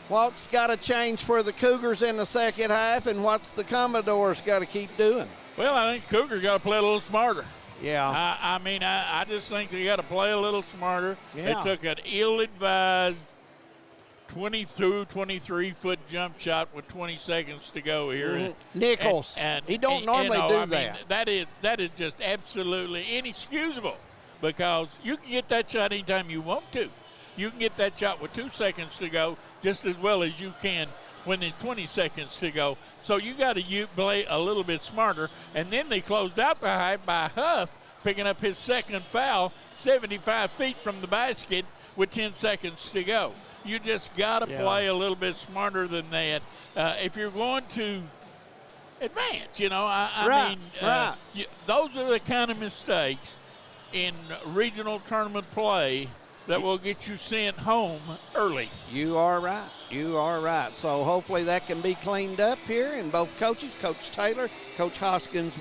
what's got to change for the Cougars in the second half, and what's the Commodores got to keep doing? Well, I think Cougars got to play a little smarter. Yeah. I just think they got to play a little smarter. Yeah. They took an ill-advised 22, 23-foot jump shot with 20 seconds to go here. Mm-hmm. Nichols. He don't normally do that. That is just absolutely inexcusable, because you can get that shot anytime you want to. You can get that shot with 2 seconds to go just as well as you can when there's 20 seconds to go. So you got to play a little bit smarter. And then they closed out the half by Huff picking up his second foul 75 feet from the basket with 10 seconds to go. You just got to play a little bit smarter than that if you're going to advance. Those are the kind of mistakes in regional tournament play that will get you sent home early. You are right. You are right. So hopefully that can be cleaned up here. And both coaches, Coach Taylor, Coach Hoskins,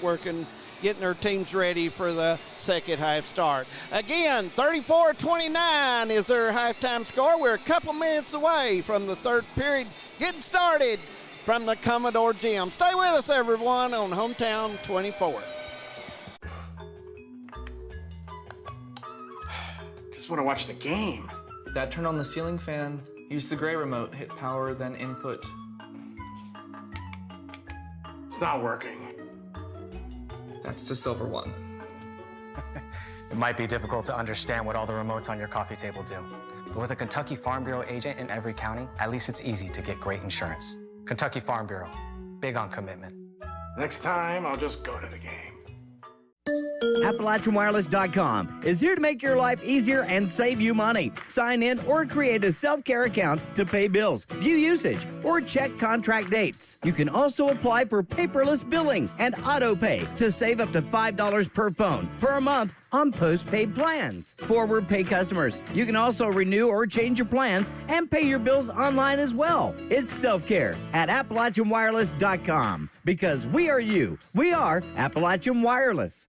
getting their teams ready for the second half start. Again, 34-29 is their halftime score. We're a couple minutes away from the third period getting started from the Commodore Gym. Stay with us, everyone, on Hometown 24. Just want to watch the game. Dad turned on the ceiling fan, used the gray remote, hit power, then input. It's not working. That's the silver one. It might be difficult to understand what all the remotes on your coffee table do. But with a Kentucky Farm Bureau agent in every county, at least it's easy to get great insurance. Kentucky Farm Bureau, big on commitment. Next time, I'll just go to the game. AppalachianWireless.com is here to make your life easier and save you money. Sign in or create a self-care account to pay bills, view usage, or check contract dates. You can also apply for paperless billing and auto pay to save up to $5 per phone per month on postpaid plans. Forward pay customers, you can also renew or change your plans and pay your bills online as well. It's self-care at AppalachianWireless.com, because we are you. We are Appalachian Wireless.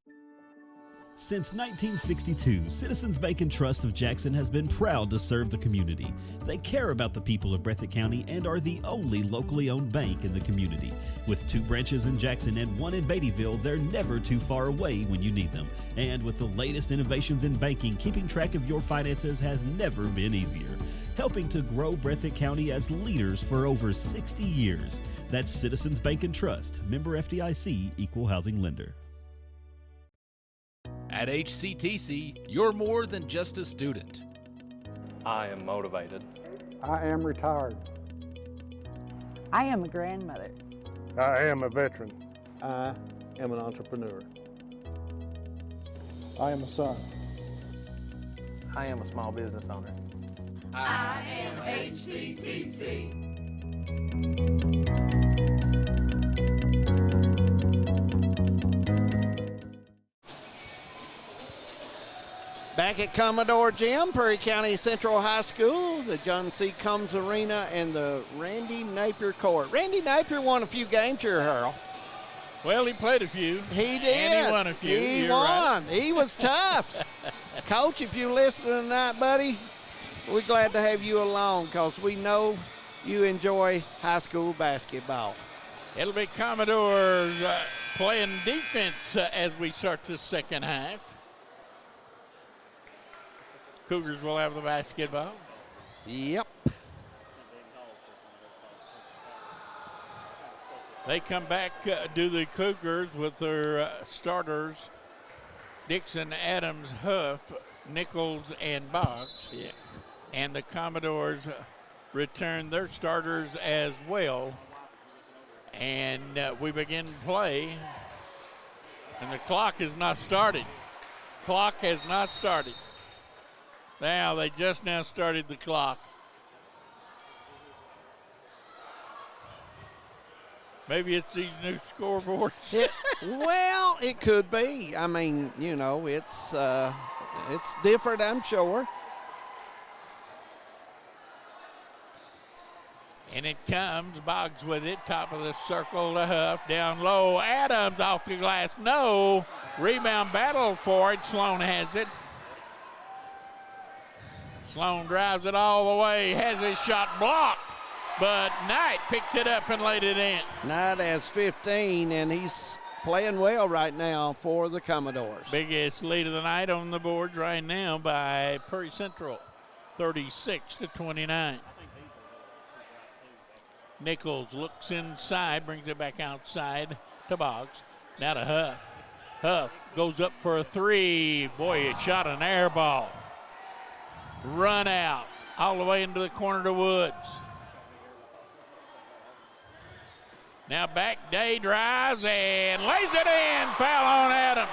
Since 1962, Citizens Bank and Trust of Jackson has been proud to serve the community. They care about the people of Breathitt County and are the only locally owned bank in the community. With 2 branches in Jackson and 1 in Beattyville, they're never too far away when you need them. And with the latest innovations in banking, keeping track of your finances has never been easier. Helping to grow Breathitt County as leaders for over 60 years. That's Citizens Bank and Trust, member FDIC, equal housing lender. At HCTC, you're more than just a student. I am motivated. I am retired. I am a grandmother. I am a veteran. I am an entrepreneur. I am a son. I am a small business owner. I am HCTC. Back at Commodore Gym, Prairie County Central High School, the John C. Combs Arena, and the Randy Napier Court. Randy Napier won a few games here, Harold. Well, he played a few. He did. And he won a few. He You're won. right. He was tough. Coach, if you're listening tonight, buddy, we're glad to have you along because we know you enjoy high school basketball. It'll be Commodores playing defense as we start the second half. Cougars will have the basketball. Yep. They come back, do the Cougars with their starters, Dixon, Adams, Huff, Nichols, and Boggs. Yeah. And the Commodores return their starters as well. And we begin play. And the clock has not started. Clock has not started. Now, they just now started the clock. Maybe it's these new scoreboards. Well, it could be. I mean, you know, it's different, I'm sure. And it comes, Boggs with it, top of the circle to Huff, down low. Adams off the glass, no. Rebound battle for it. Sloan has it. Sloan drives it all the way, has his shot blocked, but Knight picked it up and laid it in. Knight has 15, and he's playing well right now for the Commodores. Biggest lead of the night on the board right now by Prairie Central, 36-29. Nichols looks inside, brings it back outside to Boggs. Now to Huff. Huff goes up for a three. Boy, it shot an air ball. Run out all the way into the corner to Woods. Now back, Day drives and lays it in. Foul on Adams.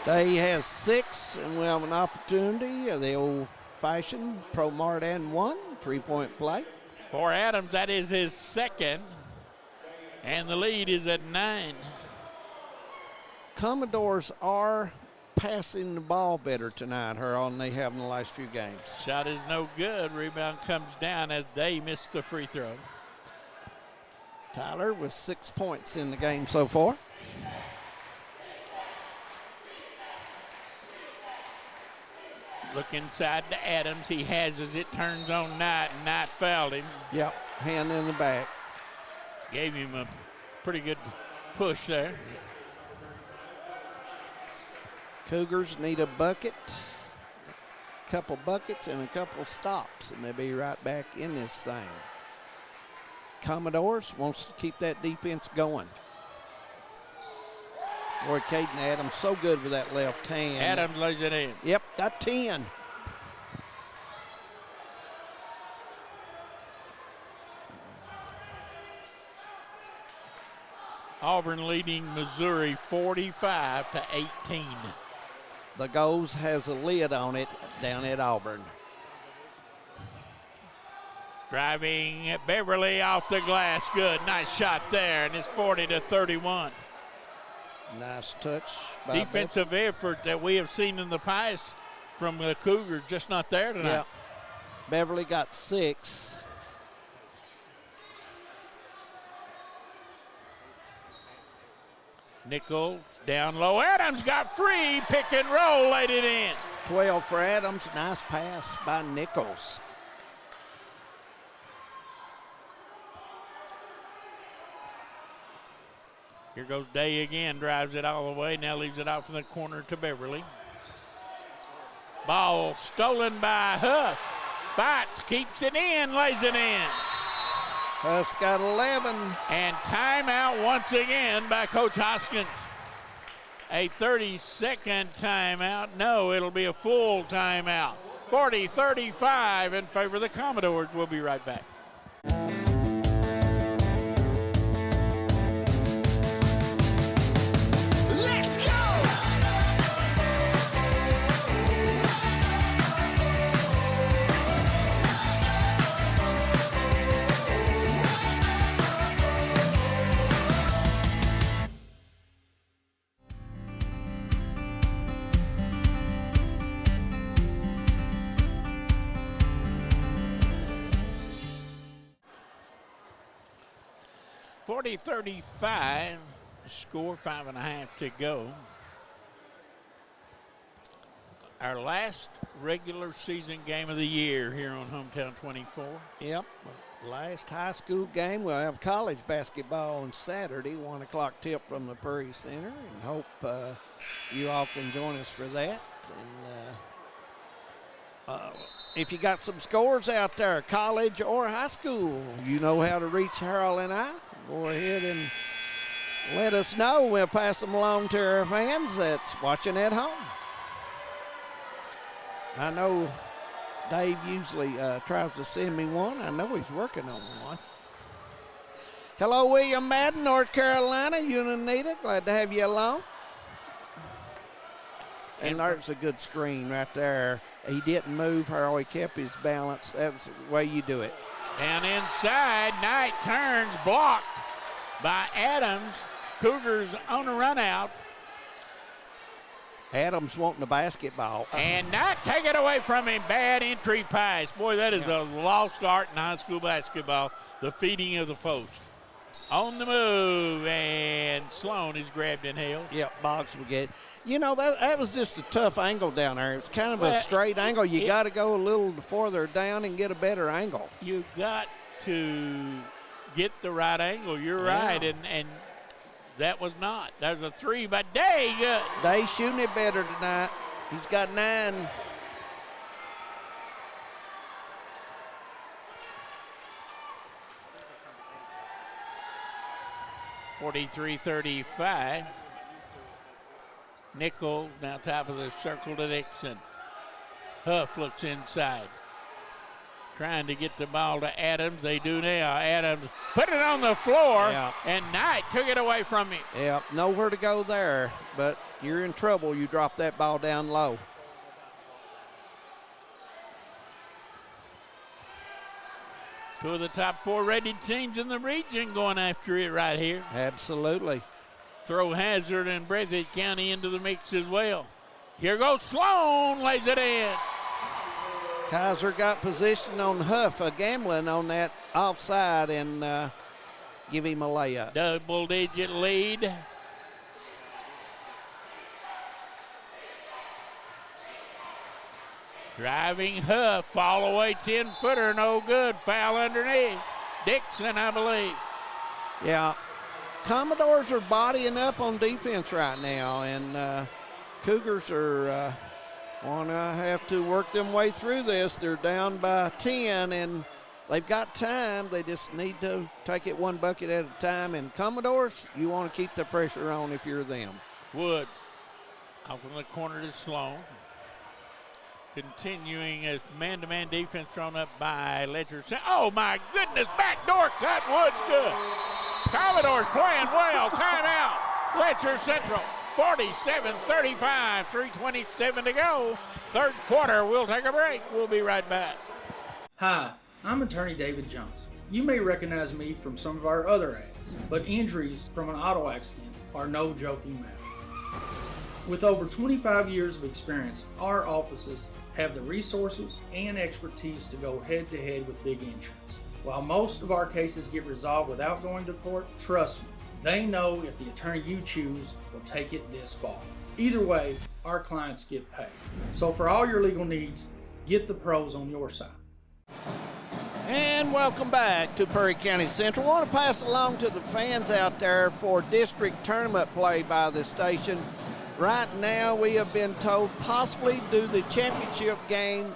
Day has 6, and we have an opportunity of the old-fashioned Pro Mart and 1 3-point play. For Adams, that is his second, and the lead is at 9. Commodores are passing the ball better tonight, Harold, than they have in the last few games. Shot is no good. Rebound comes down as Day missed the free throw. Tyler with 6 points in the game so far. Look inside to Adams. He has as it turns on Knight, and Knight fouled him. Yep, hand in the back. Gave him a pretty good push there. Cougars need a bucket, a couple buckets, and a couple stops, and they'll be right back in this thing. Commodores wants to keep that defense going. Boy, Caden Adams so good with that left hand. Adams lays it in. Yep, got 10. Auburn leading Missouri 45-18. The Goals has a lid on it down at Auburn. Driving Beverly off the glass. Good. Nice shot there, and it's 40-31. Nice touch by defensive effort that we have seen in the past from the Cougars, just not there tonight. Yeah. Beverly got 6. Nichols down low. Adams got free. Pick and roll, laid it in. 12 for Adams. Nice pass by Nichols. Here goes Day again, drives it all the way, now leaves it out from the corner to Beverly. Ball stolen by Huff. Fights, keeps it in, lays it in. Huff's got 11. And timeout once again by Coach Hoskins. A 30-second timeout. No, it'll be a full timeout. 40-35 in favor of the Commodores. We'll be right back. Let's go! 40-35, score 5.5 to go. Our last regular season game of the year here on Hometown 24. Yep, last high school game. We'll have college basketball on Saturday, 1 o'clock tip from the Prairie Center, and hope you all can join us for that. And if you got some scores out there, college or high school, you know how to reach Harold and I. Go ahead and let us know. We'll pass them along to our fans that's watching at home. I know Dave usually tries to send me one. I know he's working on one. Hello, William Madden, North Carolina. Unanita, glad to have you along. And there's a good screen right there. He didn't move her. He kept his balance. That's the way you do it. And inside, Knight turns, blocked by Adams. Cougars on a run out. Adams wanting the basketball. And Knight take it away from him. Bad entry pass. Boy, that is a lost art in high school basketball. The feeding of the post. On the move, and Sloan is grabbed and held. Yep, Boggs will get it. You know, that was just a tough angle down there. It's kind of a straight angle. You got to go a little further down and get a better angle. You got to get the right angle. You're right. And That was not. There's a three by Day. Good. Day shooting it better tonight. He's got 9. 43-35. Nickel now top of the circle to Dixon. Huff looks inside. Trying to get the ball to Adams. They do now. Adams put it on the floor, and Knight took it away from him. Yeah, nowhere to go there, but you're in trouble. You drop that ball down low. Two of the top 4 rated teams in the region going after it right here. Absolutely. Throw Hazard and Breathitt County into the mix as well. Here goes Sloan, lays it in. Kaiser got position on Huff, gambling on that offside, and give him a layup. Double-digit lead. Driving Huff, fall away 10-footer, no good. Foul underneath. Dixon, I believe. Yeah, Commodores are bodying up on defense right now, and Cougars are want to have to work them way through this. They're down by 10, and they've got time. They just need to take it one bucket at a time. And Commodores, you want to keep the pressure on if you're them. Wood out from the corner to Sloan. Continuing as man-to-man defense thrown up by Letcher. Oh, my goodness, backdoor cut. Wood's good. Commodores playing well. Timeout. Letcher Central. 47-35, 3:27 to go. Third quarter, we'll take a break. We'll be right back. Hi, I'm attorney David Johnson. You may recognize me from some of our other ads, but injuries from an auto accident are no joking matter. With over 25 years of experience, our offices have the resources and expertise to go head-to-head with big insurance. While most of our cases get resolved without going to court, trust me, they know if the attorney you choose will take it this far. Either way, our clients get paid. So for all your legal needs, get the pros on your side. And welcome back to Perry County Central. I want to pass along to the fans out there for district tournament play by the station. Right now, we have been told possibly do the championship game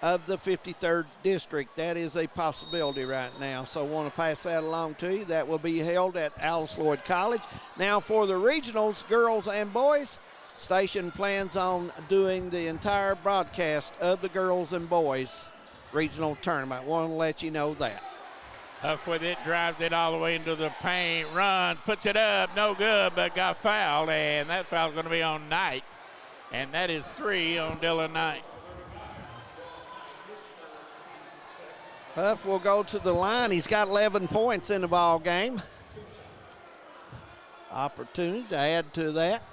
of the 53rd district. That is a possibility right now, so I want to pass that along to you. That will be held at Alice Lloyd College. Now for the regionals, girls and boys, station plans on doing the entire broadcast of the girls and boys regional tournament. Want to let you know that. Huff with it, drives it all the way into the paint, runs, puts it up, no good, but got fouled, and that foul's going to be on Knight, and that is 3 on Dylan Knight. Huff will go to the line. He's got 11 points in the ball game. Opportunity to add to that.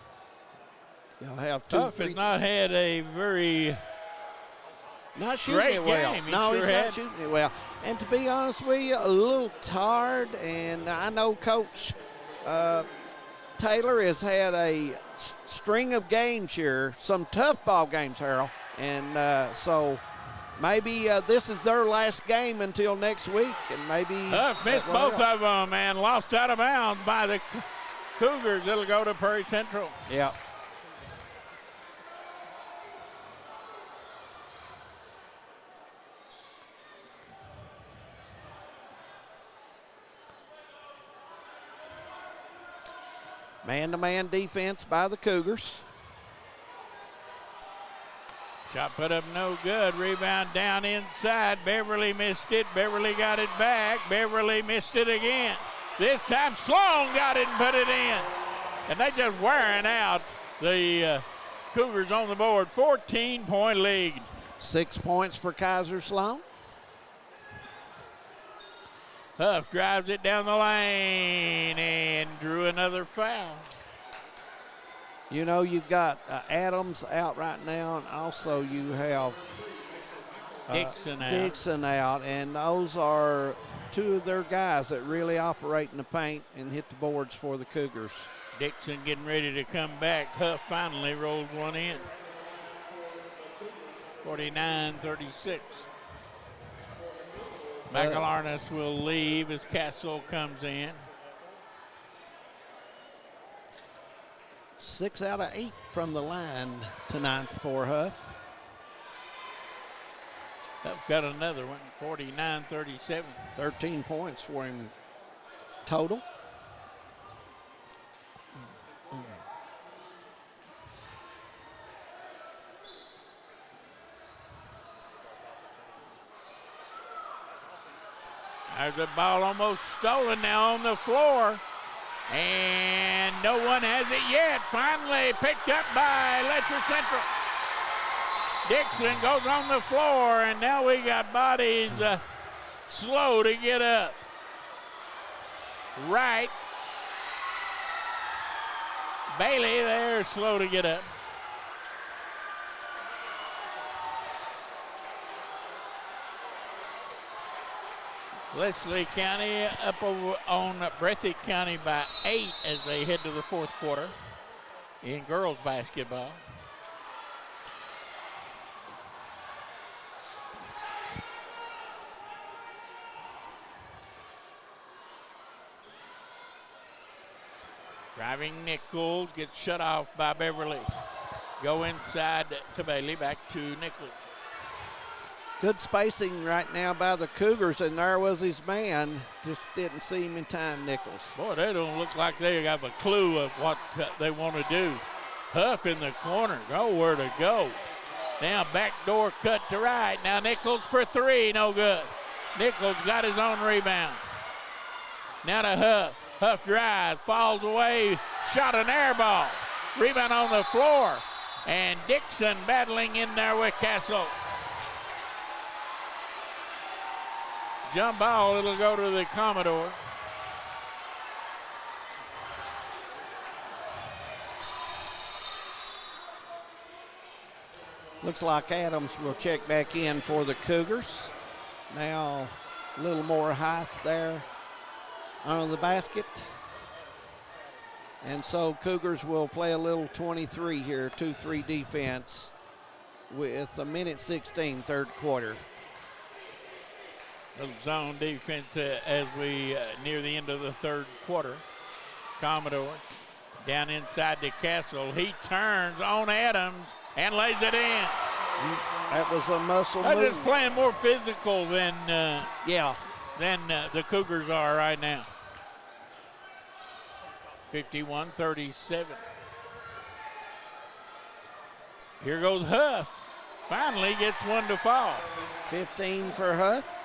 You'll have two. Huff has not had a very not shooting it well. No, he's not shooting it well. And to be honest with you, a little tired. And I know Coach Taylor has had a string of games here, some tough ball games, Harold. And so maybe this is their last game until next week, and maybe Huff missed both of them and lost out of bounds by the Cougars. It'll go to Prairie Central. Yeah. Man-to-man defense by the Cougars. Shot put up no good. Rebound down inside. Beverly missed it. Beverly got it back. Beverly missed it again. This time Sloan got it and put it in. And they just wearing out the Cougars on the board. 14-point lead. 6 points for Kaiser Sloan. Huff drives it down the lane and drew another foul. You know, you've got Adams out right now, and also you have Dixon out, and those are two of their guys that really operate in the paint and hit the boards for the Cougars. Dixon getting ready to come back. Huff finally rolled one in. 49-36. McElarness will leave as Castle comes in. 6 out of 8 from the line tonight for Huff. Huff got another one, 49-37. 13 points for him total. There's a ball almost stolen now on the floor. And no one has it yet. Finally picked up by Letcher Central. Dixon goes on the floor, and now we got bodies slow to get up. Right. Bailey, they're slow to get up. Leslie County up over on Breathitt County by 8 as they head to the fourth quarter in girls basketball. Driving Nichols gets shut off by Beverly. Go inside to Bailey, back to Nichols. Good spacing right now by the Cougars, and there was his man. Just didn't see him in time, Nichols. Boy, they don't look like they have a clue of what they want to do. Huff in the corner, nowhere to go. Now backdoor cut to right. Now Nichols for three, no good. Nichols got his own rebound. Now to Huff. Huff drives, falls away, shot an air ball. Rebound on the floor. And Dixon battling in there with Castle. Jump ball, it'll go to the Commodore. Looks like Adams will check back in for the Cougars. Now a little more height there under the basket. And so Cougars will play a little 23 here, 2-3 defense with a minute 16 third quarter. Little zone defense as we near the end of the third quarter. Commodore down inside to Castle. He turns on Adams and lays it in. That was a muscle They're move. just playing more physical than the Cougars are right now. 51-37. Here goes Huff. Finally gets one to fall. 15 for Huff.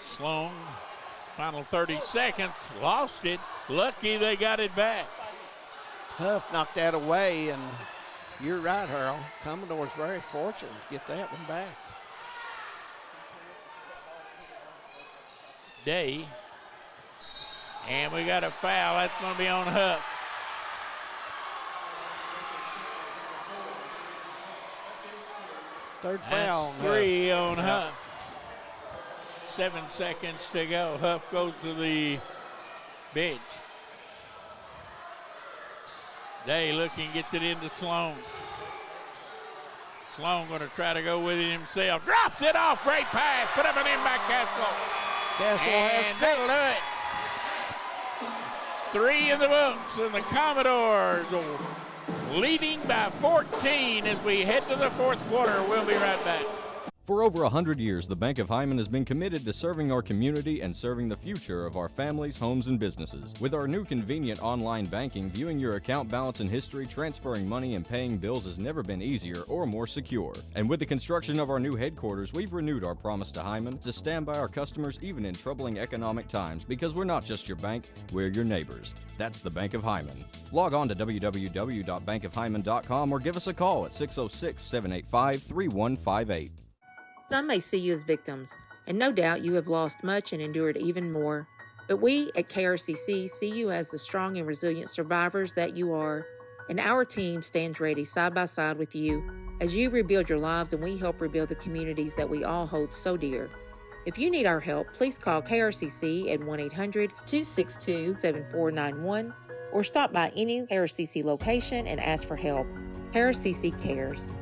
Sloan, final 30 seconds, lost it. Lucky they got it back. Huff knocked that away, and you're right, Harold. Commodore's very fortunate to get that one back. Day. And we got a foul. That's going to be on Huff. Third foul. That's 3 on Huff. 7 seconds to go. Huff goes to the bench. Day looking, gets it into Sloan. Sloan going to try to go with it himself. Drops it off. Great pass. Put up and in by Castle. Castle has 6. That'll do it. 3 in the books, and the Commodores leading by 14 as we head to the fourth quarter. We'll be right back. For over 100 years, the Bank of Hyman has been committed to serving our community and serving the future of our families, homes, and businesses. With our new convenient online banking, viewing your account balance and history, transferring money, and paying bills has never been easier or more secure. And with the construction of our new headquarters, we've renewed our promise to Hyman to stand by our customers even in troubling economic times, because we're not just your bank, we're your neighbors. That's the Bank of Hyman. Log on to www.bankofhyman.com or give us a call at 606-785-3158. Some may see you as victims, and no doubt you have lost much and endured even more. But we at KRCC see you as the strong and resilient survivors that you are, and our team stands ready side by side with you as you rebuild your lives and we help rebuild the communities that we all hold so dear. If you need our help, please call KRCC at 1-800-262-7491 or stop by any Harris CC location and ask for help. Harris CC cares.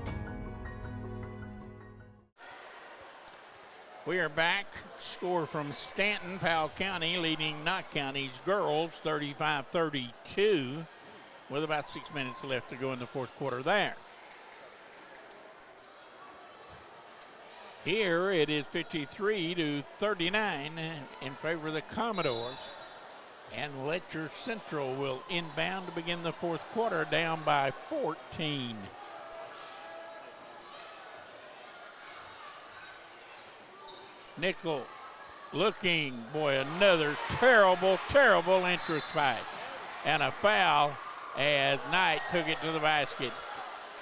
We are back. Score from Stanton, Powell County, leading Knott County's girls 35-32 with about 6 minutes left to go in the fourth quarter there. Here it is 53-39 in favor of the Commodores. And Letcher Central will inbound to begin the fourth quarter, down by 14. Nickel looking, boy, another terrible, terrible entrance pass. And a foul as Knight took it to the basket.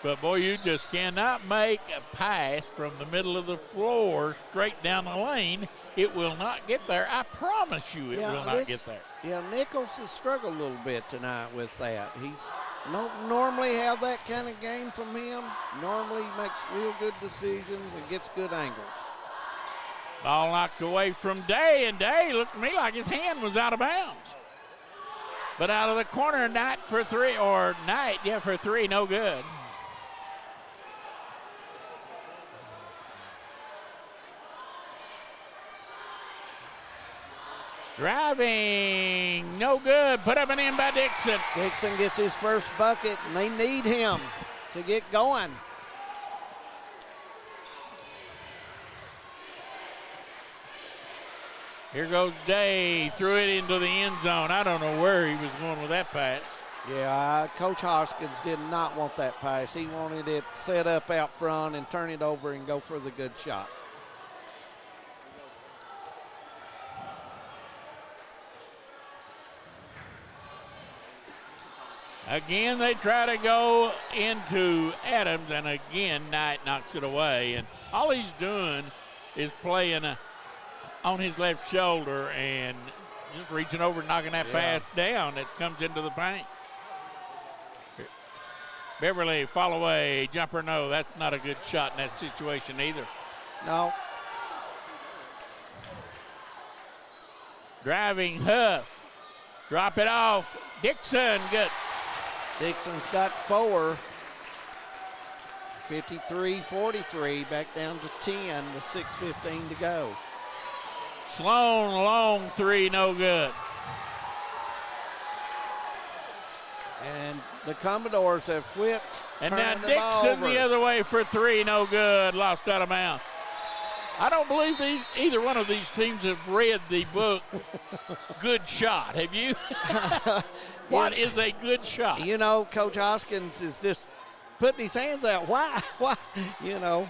But, boy, you just cannot make a pass from the middle of the floor straight down the lane. It will not get there. I promise you it will not get there. Yeah, Nichols has struggled a little bit tonight with that. He's don't normally have that kind of game from him. Normally he makes real good decisions and gets good angles. Ball knocked away from Day, and Day looked to me like his hand was out of bounds. But out of the corner, Knight for three, for three, no good. Driving, no good. Put up and in by Dixon. Dixon gets his first bucket, and they need him to get going. Here goes Day, threw it into the end zone. I don't know where he was going with that pass. Yeah, Coach Hoskins did not want that pass. He wanted it set up out front and turn it over and go for the good shot. Again, they try to go into Adams, and again, Knight knocks it away. And all he's doing is playing on his left shoulder and just reaching over and knocking that pass down that comes into the paint. Beverly, fall away, jumper, no. That's not a good shot in that situation either. No. Driving Huff. Drop it off. Dixon, good. Dixon's got 4. 53-43, back down to 10 with 6:15 to go. Sloan, long three, no good. And the Commodores have quit. And now Dixon the other way for three, no good. Lost out of bounds. I don't believe either one of these teams have read the book Good Shot. Have you? What is a good shot? You know, Coach Hoskins is just putting his hands out. Why? You know.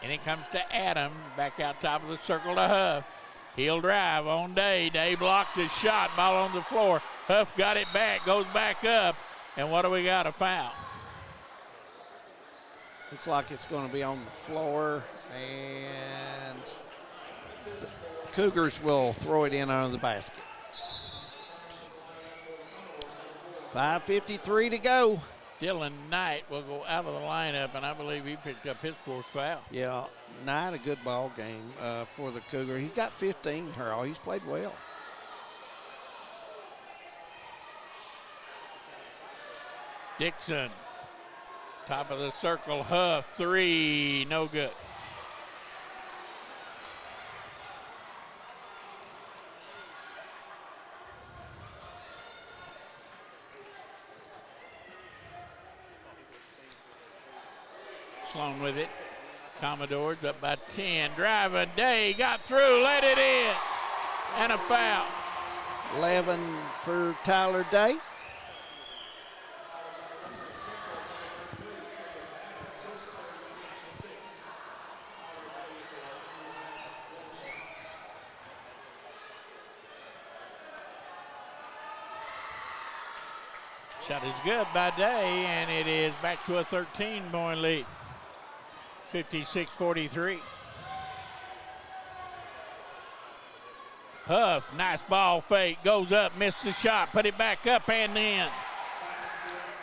And it comes to Adam, back out top of the circle to Huff. He'll drive on Day. Day blocked his shot, ball on the floor. Huff got it back, goes back up. And what do we got? A foul. Looks like it's going to be on the floor. And Cougars will throw it in under the basket. 5:53 to go. Dylan Knight will go out of the lineup, and I believe he picked up his fourth foul. Yeah, Knight, a good ball game for the Cougar. He's got 15, Harold. He's played well. Dixon, top of the circle, Huff, three, no good. Sloan with it. Commodores up by 10. Driving, Day got through, let it in. And a foul. 11 for Tyler Day. Shot is good by Day, and it is back to a 13-point lead. 56-43. Huff, nice ball fake, goes up, missed the shot, put it back up and in.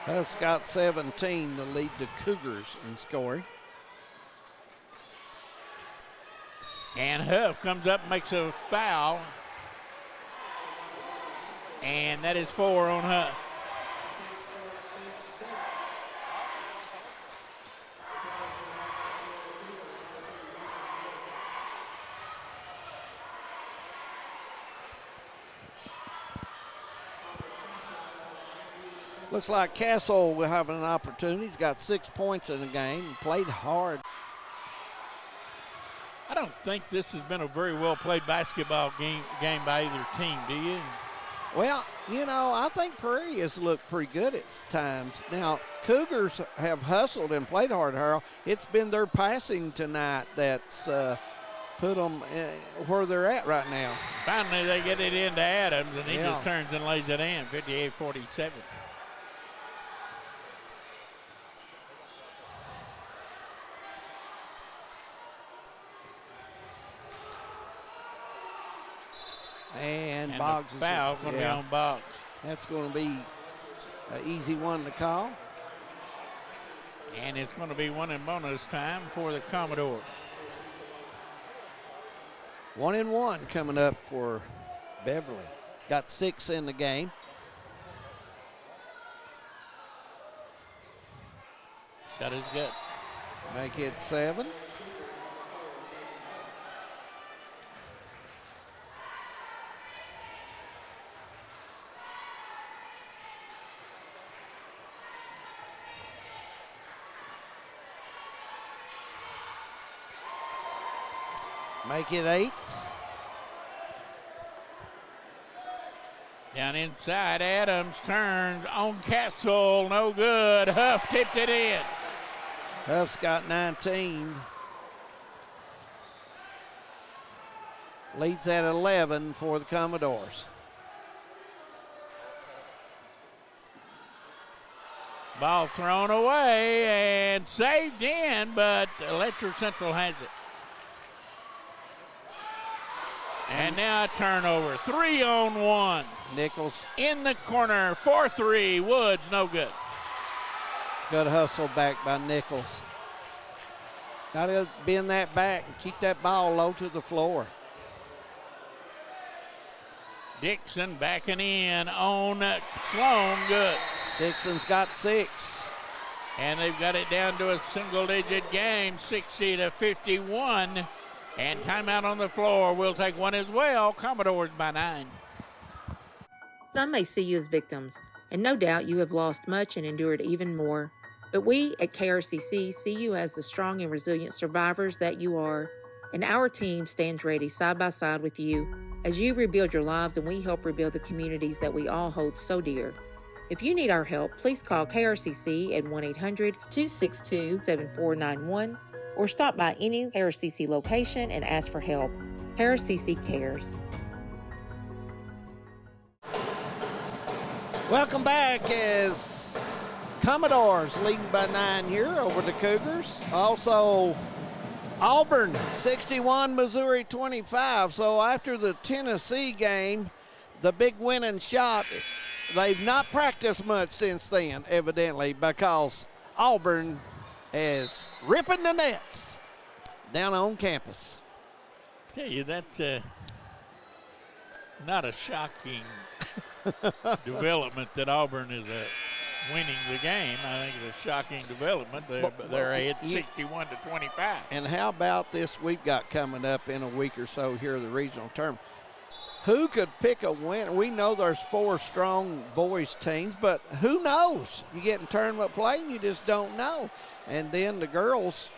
Huff's got 17 to lead the Cougars in scoring. And Huff comes up and makes a foul. And that is 4 on Huff. Looks like Castle will have an opportunity. He's got 6 points in the game and played hard. I don't think this has been a very well played basketball game by either team, do you? Well, you know, I think Prairie has looked pretty good at times. Now, Cougars have hustled and played hard, Harold. It's been their passing tonight that's put them where they're at right now. Finally, they get it into Adams, and he Yeah. just turns and lays it in, 58-47. And And Boggs the foul going to be on Boggs. That's going to be an easy one to call. And it's going to be 1 and bonus time for the Commodore. 1 and 1 coming up for Beverly. Got 6 in the game. Shot is good. Make it 7. Make it 8. Down inside, Adams turns on Castle, no good. Huff tipped it in. Huff's got 19. Leads at 11 for the Commodores. Ball thrown away and saved in, but Letcher Central has it. And now a turnover, 3 on 1. Nichols. In the corner, 4-3, Woods, no good. Good hustle back by Nichols. Got to bend that back and keep that ball low to the floor. Dixon backing in on Sloan, good. Dixon's got 6. And they've got it down to a single-digit game, 60-51. And timeout on the floor. We'll take one as well. Commodores by 9. Some may see you as victims, and no doubt you have lost much and endured even more. But we at KRCC see you as the strong and resilient survivors that you are, and our team stands ready side by side with you as you rebuild your lives and we help rebuild the communities that we all hold so dear. If you need our help, please call KRCC at 1-800-262-7491 or stop by any KRCC location and ask for help. KRCC cares. Welcome back as Commodores leading by 9 here over the Cougars. Also, Auburn 61, Missouri 25. So after the Tennessee game, the big winning shot, they've not practiced much since then, evidently, because Auburn is ripping the nets down on campus. Tell you, that's not a shocking development that Auburn is winning the game. I think it's a shocking development. They're at 61-25. And how about this we've got coming up in a week or so here, the regional tournament? Who could pick a winner? We know there's 4 strong boys teams, but who knows? You get in tournament play and you just don't know. And then the girls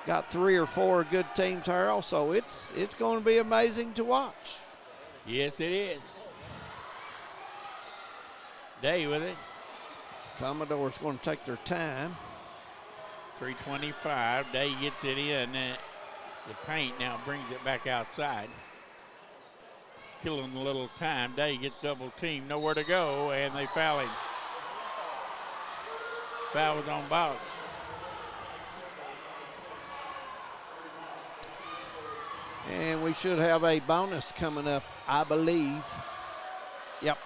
got 3 or 4 good teams here also. It's going to be amazing to watch. Yes, it is. Day with it. Commodore's going to take their time. 3:25. Day gets it in the paint now, brings it back outside. Killing a little time. Day gets double teamed, nowhere to go, and they foul him. Foul was on Boggs. And we should have a bonus coming up, I believe. Yep.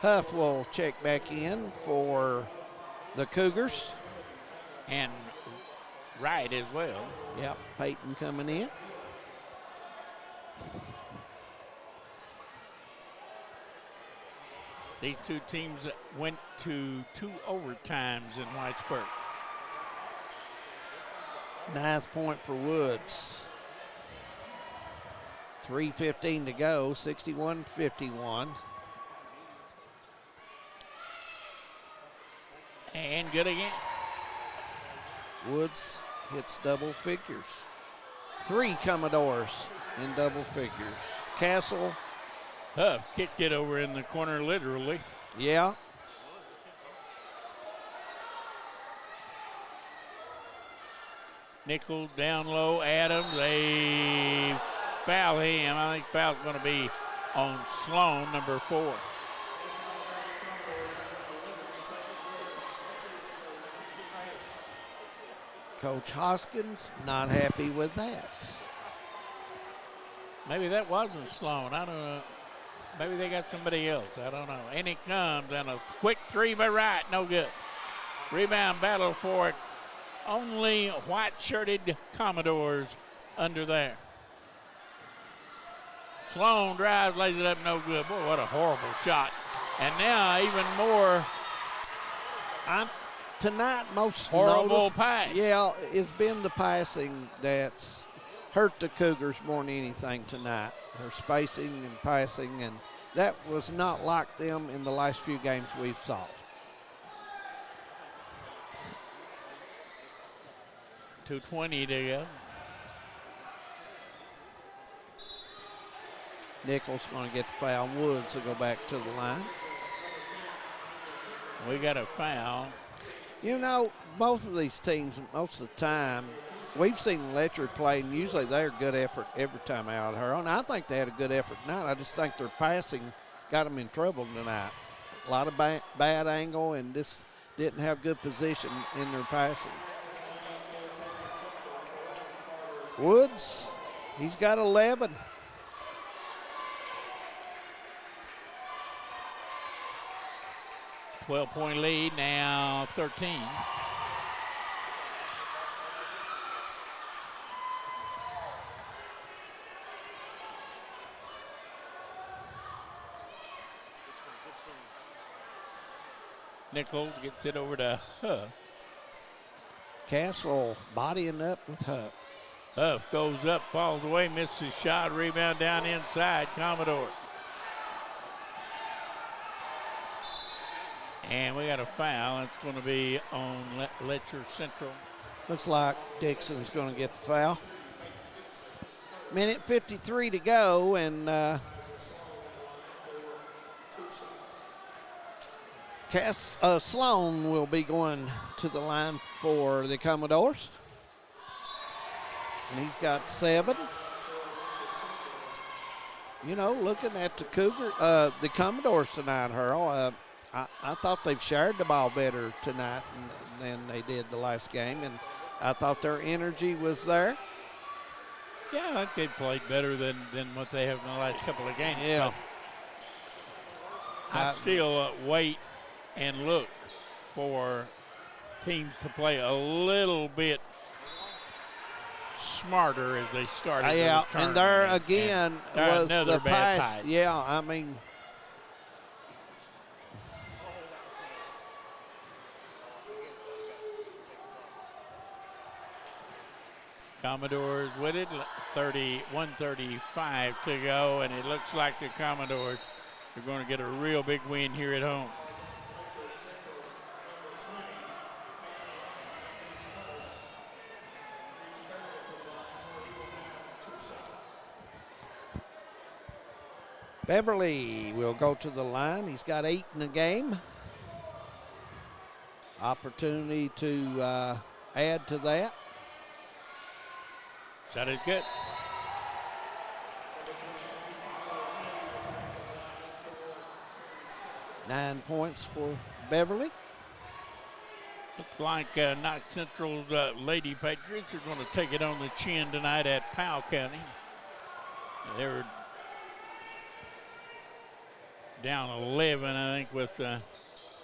Huff will check back in for the Cougars. And Wright as well. Yep, Peyton coming in. These two teams went to 2 overtimes in Whitesburg. 9th point for Woods. 3:15 to go, 61-51. And good again. Woods hits double figures. 3 Commodores in double figures. Castle. Huff kicked it over in the corner, literally. Yeah. Nichols down low. Adams, they foul him. I think foul's going to be on Sloan, number 4. Coach Hoskins not happy with that. Maybe that wasn't Sloan. I don't know. Maybe they got somebody else. I don't know. And it comes, and a quick 3 by Wright. No good. Rebound battle for it. Only white-shirted Commodores under there. Sloan drives, lays it up, no good. Boy, what a horrible shot. And now even more. Tonight, most horrible pass. Yeah, it's been the passing that's hurt the Cougars more than anything tonight. Their spacing and passing, and that was not like them in the last few games we've saw. .220 to go. Nichols going to get the foul. Woods will go back to the line. We got a foul. You know, both of these teams, most of the time, we've seen Letcher play, and usually they're a good effort every time out of her. And I think they had a good effort tonight. I just think their passing got them in trouble tonight. A lot of bad angle, and just didn't have good position in their passing. Woods, he's got 11. .12 lead, now 13. Nichols gets it over to Huff. Castle bodying up with Huff. Huff goes up, falls away, misses shot, rebound down inside, Commodore. And we got a foul. It's going to be on Letcher Central. Looks like Dixon's going to get the foul. Minute 53 to go, and Sloan will be going to the line for the Commodores. And he's got 7. You know, looking at the Commodores tonight, Earl, I thought they've shared the ball better tonight than they did the last game, and I thought their energy was there. Yeah, I think they played better than what they have in the last couple of games. Yeah. I still wait and look for teams to play a little bit smarter as they start. Yeah, and there again was the pass. pass. Yeah, I mean. Commodores with it, 1:35 to go, and it looks like the Commodores are going to get a real big win here at home. Beverly will go to the line. He's got 8 in the game. Opportunity to add to that. Shot is good. Nine points for Beverly. Looks like Knox Central's Lady Patriots are going to take it on the chin tonight at Powell County. They're down 11, I think, with a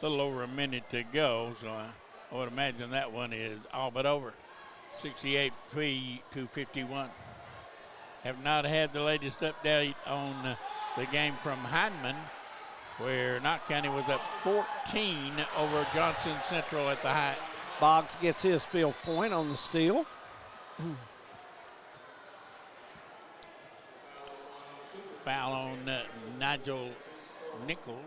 little over a minute to go. So I would imagine that one is all but over. 68-51. Have not had the latest update on the game from Heinemann. where Knott County was up 14 over Johnson Central at the Heights. Boggs gets his 5th point on the steal. Foul on Nigel Nichols.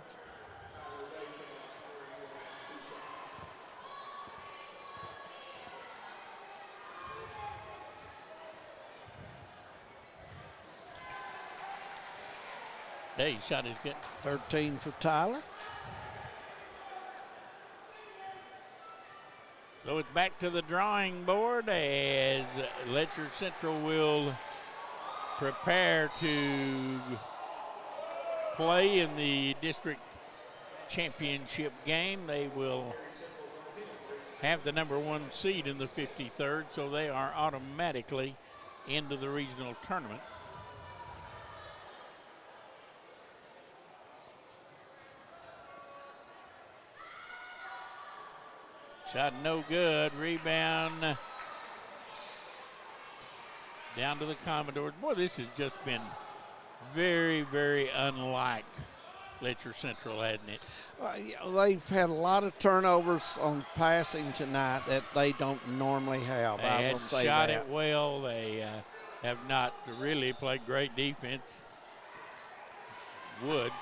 Day's shot is good. 13 for Tyler. So it's back to the drawing board as Letcher Central will prepare to play in the district championship game. They will have the number 1 seed in the 53rd, so they are automatically into the regional tournament. Shot no good. Rebound down to the Commodores. Boy, this has just been very, very unlike Letcher Central, hasn't it? They've had a lot of turnovers on passing tonight that they don't normally have. They I will hadn't say shot that. it well. They have not really played great defense. Woods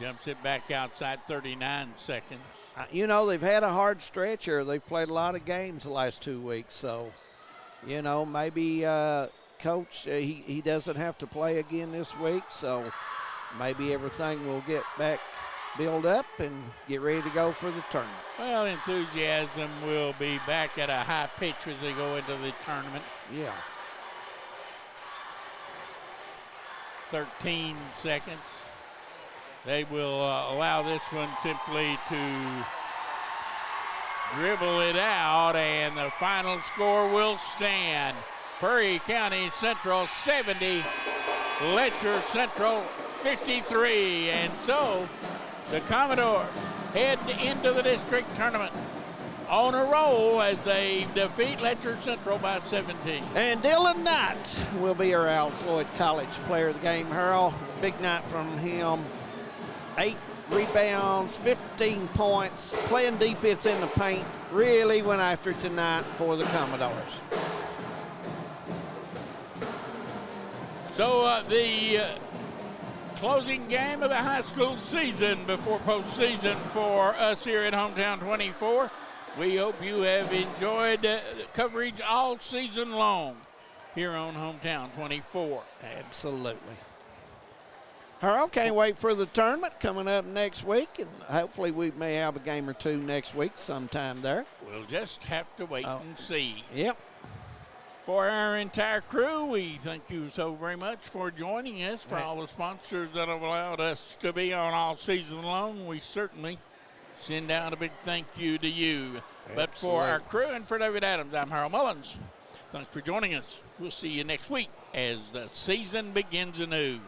jumps it back outside, 39 seconds. You know, they've had a hard stretch here. They've played a lot of games the last 2 weeks. So, you know, maybe Coach, he doesn't have to play again this week. So maybe everything will get back, build up, and get ready to go for the tournament. Well, enthusiasm will be back at a high pitch as they go into the tournament. Yeah. 13 seconds. They will allow this one simply to dribble it out, and the final score will stand. Prairie County Central 70, Letcher Central 53. And so the Commodores head into the district tournament on a roll as they defeat Letcher Central by 17. And Dylan Knight will be our Alice Lloyd College player of the game, Harold. Big night from him. 8 rebounds, 15 points, playing defense in the paint. Really went after it tonight for the Commodores. So the closing game of the high school season before postseason for us here at Hometown 24. We hope you have enjoyed coverage all season long here on Hometown 24. Absolutely. Harold, can't wait for the tournament coming up next week, and hopefully we may have a game or two next week sometime there. We'll just have to wait and see. Yep. For our entire crew, we thank you so very much for joining us. For all the sponsors that have allowed us to be on all season long, we certainly send out a big thank you to you. But for our crew and for David Adams, I'm Harold Mullins. Thanks for joining us. We'll see you next week as the season begins anew.